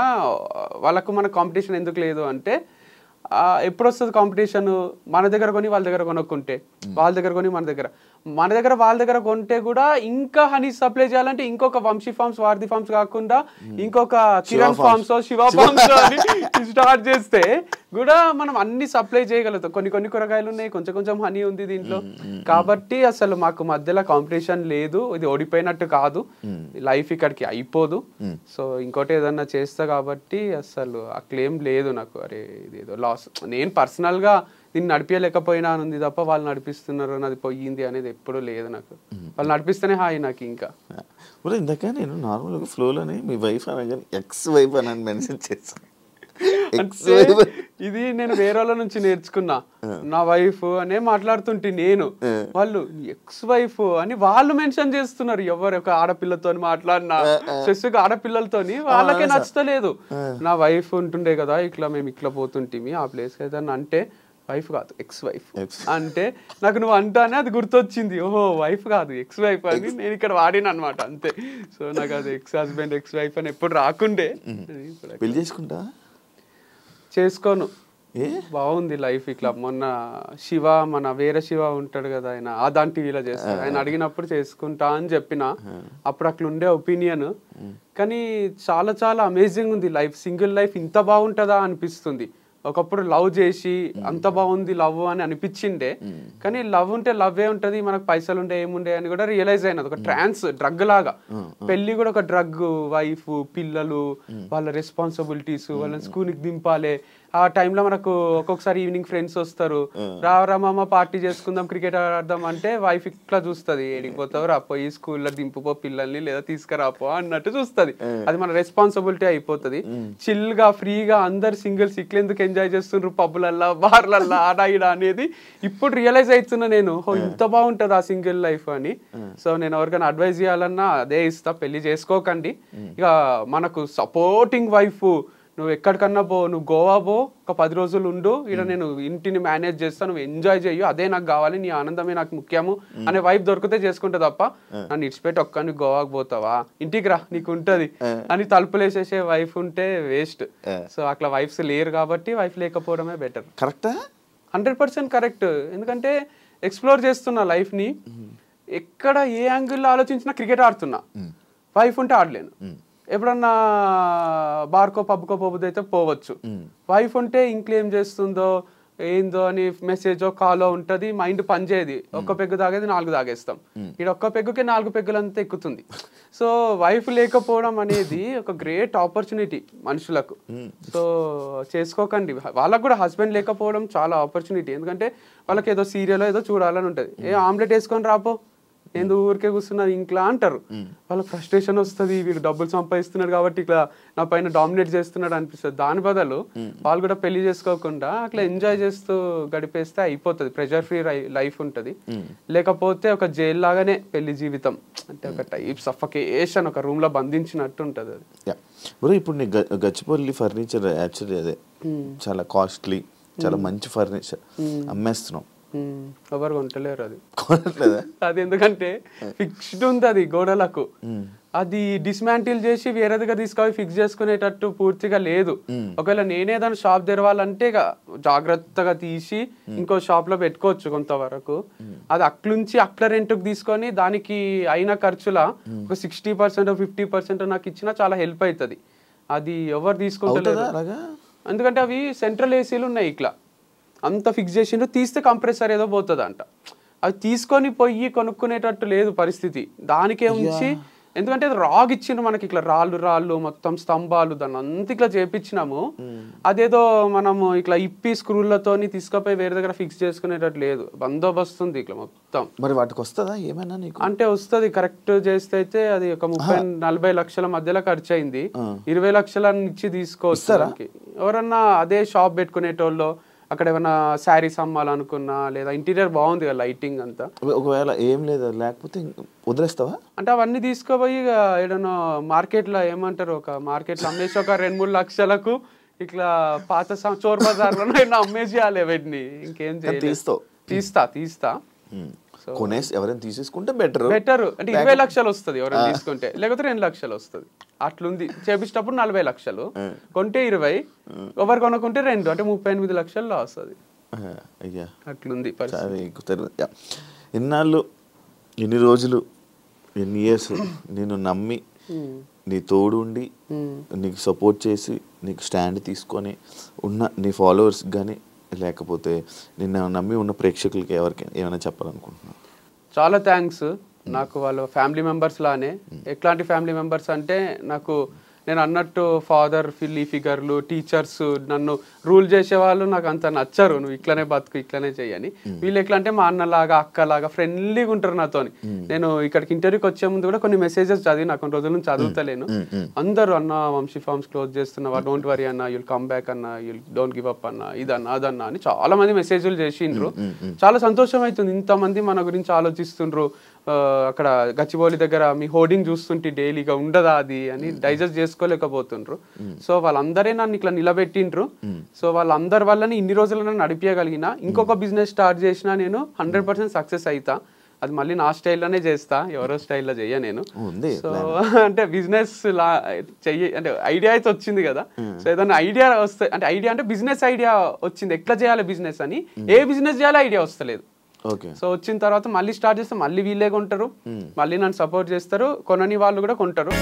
వాళ్ళకు మన కాంపిటీషన్ ఎందుకు లేదు అంటే, ఎప్పుడు వస్తుంది కాంపిటీషన్? మన దగ్గర కొని వాళ్ళ దగ్గర కొనుక్కుంటే, వాళ్ళ దగ్గర కొని మన దగ్గర వాళ్ళ దగ్గర కొంటే కూడా ఇంకా హనీ సప్లై చేయాలంటే ఇంకొక వంశీ ఫార్మ్స్, వారధి ఫార్మ్స్ కాకుండా ఇంకొక కిరణ్ ఫార్మ్స్, శివ ఫార్మ్స్ అని స్టార్ట్ చేస్తే కూడా మనం అన్ని సప్లై చేయగలుగుతాం. కొన్ని కూరగాయలు ఉన్నాయి, కొంచెం హనీ ఉంది దీంట్లో. కాబట్టి అసలు మాకు మధ్యలో కాంపిటీషన్ లేదు. ఇది ఓడిపోయినట్టు కాదు, లైఫ్ ఇక్కడికి అయిపోదు. సో ఇంకోటి ఏదన్నా చేస్తా కాబట్టి అసలు ఆ క్లెయిమ్ లేదు నాకు. అరే ఇదేదో లాస్, నేను పర్సనల్ గా దీన్ని నడిపించలేకపోయినా ఉంది తప్ప వాళ్ళు నడిపిస్తున్నారు అది పోయింది అనేది ఎప్పుడూ లేదు నాకు. వాళ్ళు నడిపిస్తేనే హాయి నాకు. ఇంకా ఇందాక నేను నార్మల్గా ఫ్లోలోనే మీ వైఫ్ అనగానే ఎక్స్ వైఫ్ అని మెన్షన్ చేస్తాను. ఇది నేను వేరే వాళ్ళ నుంచి నేర్చుకున్నా. నా వైఫ్ అనే మాట్లాడుతుంటే నేను, వాళ్ళు ఎక్స్ వైఫ్ అని వాళ్ళు మెన్షన్ చేస్తున్నారు. ఎవరు ఒక ఆడపిల్లతో మాట్లాడినా, స్పెసిఫిక్ ఆడపిల్లలతోని వాళ్ళకే నచ్చలేదు. నా వైఫ్ ఉంటుండే కదా, ఇట్లా మేము ఇట్లా పోతుంటిమి ఆ ప్లేస్ ఏదన్నా అంటే, వైఫ్ కాదు ఎక్స్ వైఫ్ అంటే నాకు నువ్వు అంటానే అది గుర్తొచ్చింది. ఓహో వైఫ్ కాదు ఎక్స్ వైఫ్ అని నేను ఇక్కడ వాడిన అనమాట, అంతే. సో నాకు అది ఎక్స్ హస్బెండ్ ఎక్స్ వైఫ్ అని ఎప్పుడు రాకుండే. పెళ్లి చేసుకుంటా చేసుకోను, బాగుంది లైఫ్ ఇట్లా. మొన్న శివ, మన వేరే శివ ఉంటాడు కదా, ఆయన ఆదాన్ టీవీలో చేస్తాడు, ఆయన అడిగినప్పుడు చేసుకుంటా అని చెప్పిన. అప్పుడు అట్లా ఉండే ఒపీనియన్. కానీ చాలా చాలా అమేజింగ్ ఉంది లైఫ్. సింగిల్ లైఫ్ ఇంత బాగుంటుందా అనిపిస్తుంది. ఒకప్పుడు లవ్ చేసి అంత బాగుంది లవ్ అని అనిపించిండే, కానీ లవ్ ఉంటే లవ్వే ఉంటది, మనకు పైసలు ఉండే ఏముండే అని కూడా రియలైజ్ అయినది. ఒక డ్రగ్ లాగా పెళ్లి కూడా ఒక డ్రగ్. వైఫ్, పిల్లలు, వాళ్ళ రెస్పాన్సిబిలిటీస్, వాళ్ళని స్కూల్కి దింపాలి. ఆ టైంలో మనకు ఒక్కొక్కసారి ఈవినింగ్ ఫ్రెండ్స్ వస్తారు, రామమ్మ పార్టీ చేసుకుందాం, క్రికెట్ ఆడదాం అంటే వైఫ్ ఇట్లా చూస్తుంది, ఏడిపోతావు రా, పోయి స్కూల్లో దింపుపో పిల్లల్ని, లేదా తీసుకురాపో అన్నట్టు చూస్తుంది. అది మన రెస్పాన్సిబిలిటీ అయిపోతుంది. చిల్ గా ఫ్రీగా అందరు సింగిల్స్ ఇట్లెందుకు ఎంజాయ్ చేస్తుండ్రు పబ్బులల్లా, బార్లల్లా, ఆడ ఈడ అనేది ఇప్పుడు రియలైజ్ అవుతున్నా నేను. ఇంత బాగుంటుంది ఆ సింగిల్ లైఫ్ అని. సో నేను ఎవరికైనా అడ్వైజ్ చేయాలన్నా అదే ఇస్తా, పెళ్లి చేసుకోకండి. ఇక మనకు సపోర్టింగ్ వైఫ్, నువ్వు ఎక్కడికన్నా పో, నువ్వు గోవా పో, ఒక 10 రోజులు ఉండు, ఇక్కడ నేను ఇంటిని మేనేజ్ చేస్తాను, నువ్వు ఎంజాయ్ చెయ్యు, అదే నాకు కావాలి, నీ ఆనందమే నాకు ముఖ్యము అనే వైఫ్ దొరికితే చేసుకుంటే తప్ప నన్ను ఇడిచిపెట్టి ఒక్కని గోవాకి పోతావా, ఇంటికి రా నీకు ఉంటది అని తలుపులేసేసే వైఫ్ ఉంటే వేస్ట్. సో అట్లా వైఫ్స్ లేరు కాబట్టి వైఫ్ లేకపోవడమే బెటర్. కరెక్టా? 100% కరెక్ట్. ఎందుకంటే ఎక్స్ప్లోర్ చేస్తున్నా లైఫ్ ని, ఎక్కడ ఏ యాంగిల్లో ఆలోచించినా క్రికెట్ ఆడుతున్నా. వైఫ్ ఉంటే ఆడలేను. ఎప్పుడన్నా బార్కో పబ్కో పోబుద్ది అయితే పోవచ్చు. వైఫ్ ఉంటే ఇంట్లో ఏం చేస్తుందో, ఏందో అని మెసేజో కాలో ఉంటుంది, మైండ్ పనిచేయదు. ఒక్క పెగ్గు తాగేది 4 తాగేస్తాం, ఇక్కడ ఒక్క పెగ్గుకే 4 పెగ్గులంతా ఎక్కుతుంది. సో వైఫ్ లేకపోవడం అనేది ఒక గ్రేట్ ఆపర్చునిటీ మనుషులకు. సో చేసుకోకండి. వాళ్ళకు కూడా హస్బెండ్ లేకపోవడం చాలా ఆపర్చునిటీ. ఎందుకంటే వాళ్ళకి ఏదో సీరియల్ ఏదో చూడాలని ఉంటుంది. ఆమ్లెట్ వేసుకొని రాపో, ఏందో ఊరికే కూర్చున్నారు ఇంట్లో అంటారు. వాళ్ళకి ఫ్రస్ట్రేషన్ వస్తుంది, వీడు డబ్బులు సంపాదిస్తున్నాడు కాబట్టి ఇట్లా నా పైన డామినేట్ చేస్తున్నాడు అనిపిస్తుంది. దాని బదులు వాళ్ళు కూడా పెళ్లి చేసుకోకుండా అట్లా ఎంజాయ్ చేస్తూ గడిపేస్తే అయిపోతుంది, ప్రెషర్ ఫ్రీ లైఫ్ ఉంటుంది. లేకపోతే ఒక జైలు లాగానే పెళ్లి జీవితం, అంటే ఒక టైప్ సఫకేషన్, ఒక రూమ్ లో బంధించినట్టు ఉంటది అది. బ్రో ఇప్పుడు నీ గచ్చిపల్లి ఫర్నిచర్ యాక్చువల్లీ అదే చాలా కాస్ట్లీ, చాలా మంచి ఫర్నిచర్ అమ్మేస్తున్నాం, ఎవరు కొంటలేరు అది. అది ఎందుకంటే ఫిక్స్డ్ ఉంది అది గోడలకు, అది డిస్మాంటిల్ చేసి వేరే దగ్గర తీసుకొని ఫిక్స్ చేసుకునేటట్టు పూర్తిగా లేదు. ఒకవేళ నేనే దాని షాప్ తెరవాలంటే జాగ్రత్తగా తీసి ఇంకో షాప్ లో పెట్టుకోవచ్చు కొంతవరకు. అది అట్లుంచి అట్ల రెంట్కి తీసుకొని దానికి అయిన ఖర్చుల ఒక 60% 50% నాకు ఇచ్చినా చాలా హెల్ప్ అవుతుంది. అది ఎవరు తీసుకుంటలేరు, ఎందుకంటే అవి సెంట్రల్ ఏసీలు ఉన్నాయి ఇట్లా అంత ఫిక్స్ చేసిండ్రు. తీస్తే కంప్రెసర్ ఏదో పోతుంది అంట, అవి తీసుకొని పోయి కొనుక్కునేటట్టు లేదు పరిస్థితి. దానికే ఉంచి, ఎందుకంటే రాగ్ ఇచ్చిండ్రు మనకి ఇట్లా రాళ్ళు మొత్తం స్తంభాలు, దాన్ని అంత ఇట్లా చేపించినాము. అదేదో మనము ఇట్లా ఇప్పి స్క్రూలతోని తీసుకుపోయి వేరే దగ్గర ఫిక్స్ చేసుకునేటట్టు లేదు, బందోబస్తు ఉంది ఇట్లా మొత్తం. మరి వాటికి వస్తుందా ఏమైనా నీకు? అంటే వస్తుంది, కరెక్ట్ చేస్తే అయితే అది ఒక 30-40 లక్షల మధ్యలో ఖర్చు అయింది. 20 లక్షలని ఇచ్చి తీసుకోవచ్చు. ఎవరన్నా అదే షాప్ పెట్టుకునేటోళ్ళు, అక్కడ ఏమైనా శారీస్ అమ్మాలనుకున్నా, లేదా ఇంటీరియర్ బాగుంది కదా లైటింగ్ అంతా, ఒకవేళ ఏం లేదు లేకపోతే వదిలేస్తావా? అంటే అవన్నీ తీసుకోపోయి ఏదైనా మార్కెట్లో ఏమంటారు, ఒక మార్కెట్లో అమ్మేసి ఒక 2-3 లక్షలకు ఇట్లా పాత చోర్ బజార్లో అమ్మేసేయాలి వీటిని. ఇంకేం చేయాలి? తీస్తా. కొనేసి ఎవరైనా తీసేసుకుంటే బెటర్ అంటే 20 లక్షలు వస్తుంది ఎవరైనా తీసుకుంటే, లేకపోతే 2 లక్షలు వస్తుంది. అట్లుంది. చేపించేటప్పుడు 40 లక్షలు, కొంటే 20, ఎవరు కొనుక్కుంటే 2, అంటే 38 లక్షల్లో వస్తుంది. అట్లుంది. ఎన్నాళ్ళు, ఎన్ని రోజులు, ఎన్ని ఇయర్స్ నేను నమ్మి నీ తోడు ఉండి నీకు సపోర్ట్ చేసి నీకు స్టాండ్ తీసుకొని ఉన్న నీ ఫాలోవర్స్ కానీ లేకపోతే నిన్న నమ్మి ఉన్న ప్రేక్షకులకి ఎవరికి ఏమైనా చెప్పాలనుకుంటున్నాను? చాలా థ్యాంక్స్. నాకు వాళ్ళ ఫ్యామిలీ మెంబర్స్ లానే. ఎట్లాంటి ఫ్యామిలీ మెంబర్స్ అంటే, నాకు నేను అన్నట్టు ఫాదర్ ఫిగర్లు, టీచర్స్, నన్ను రూల్ చేసేవాళ్ళు నాకు అంత నచ్చరు. నువ్వు ఇట్లనే బతుకు, ఇట్లనే చెయ్యని. వీళ్ళు ఎట్లా అంటే మా అన్నలాగా అక్కలాగా ఫ్రెండ్లీగా ఉంటారు నాతోని. నేను ఇక్కడికి ఇంటర్వ్యూకి వచ్చే ముందు కూడా కొన్ని మెసేజెస్ చదివి, నాకు కొన్ని రోజుల నుంచి చదువుతలేను. అందరూ అన్న వంశీ ఫార్మ్స్ క్లోజ్ చేస్తున్నావా, డోంట్ వరీ అన్న, యుల్ కమ్ బ్యాక్ అన్న, యుల్ డోంట్ గివ్ అప్ అన్న, ఇదన్నా అదన్నా అని చాలా మంది మెసేజ్లు చేసిండ్రు. చాలా సంతోషం అవుతుంది, ఇంతమంది మన గురించి ఆలోచిస్తుండ్రు. అక్కడ గచ్చిబౌలి దగ్గర మీ హోర్డింగ్ చూస్తుంటే డైలీగా ఉండదా అది అని డైజెస్ట్ చేసుకోలేకపోతుండ్రు. సో వాళ్ళందరే నన్ను ఇట్లా నిలబెట్టిండ్రు. సో వాళ్ళందరి వల్ల ఇన్ని రోజులు నన్ను నడిపించగలిగిన. ఇంకొక బిజినెస్ స్టార్ట్ చేసినా నేను 100% సక్సెస్ అవుతా. అది మళ్ళీ నా స్టైల్లోనే చేస్తా, ఎవరో స్టైల్లో చెయ్య నేను. సో అంటే బిజినెస్ అంటే ఐడియా అయితే వచ్చింది కదా. సో ఏదైనా ఐడియా వస్తే, అంటే ఐడియా అంటే బిజినెస్ ఐడియా వచ్చింది, ఎట్లా చేయాలి బిజినెస్ అని. ఏ బిజినెస్ చేయాలో ఐడియా వస్తలేదు. సో వచ్చిన తర్వాత మళ్ళీ స్టార్ట్ చేస్తే మళ్ళీ వీళ్ళే కొంటారు, మళ్ళీ నన్ను సపోర్ట్ చేస్తారు, కొనని వాళ్ళు కూడా కొంటారు.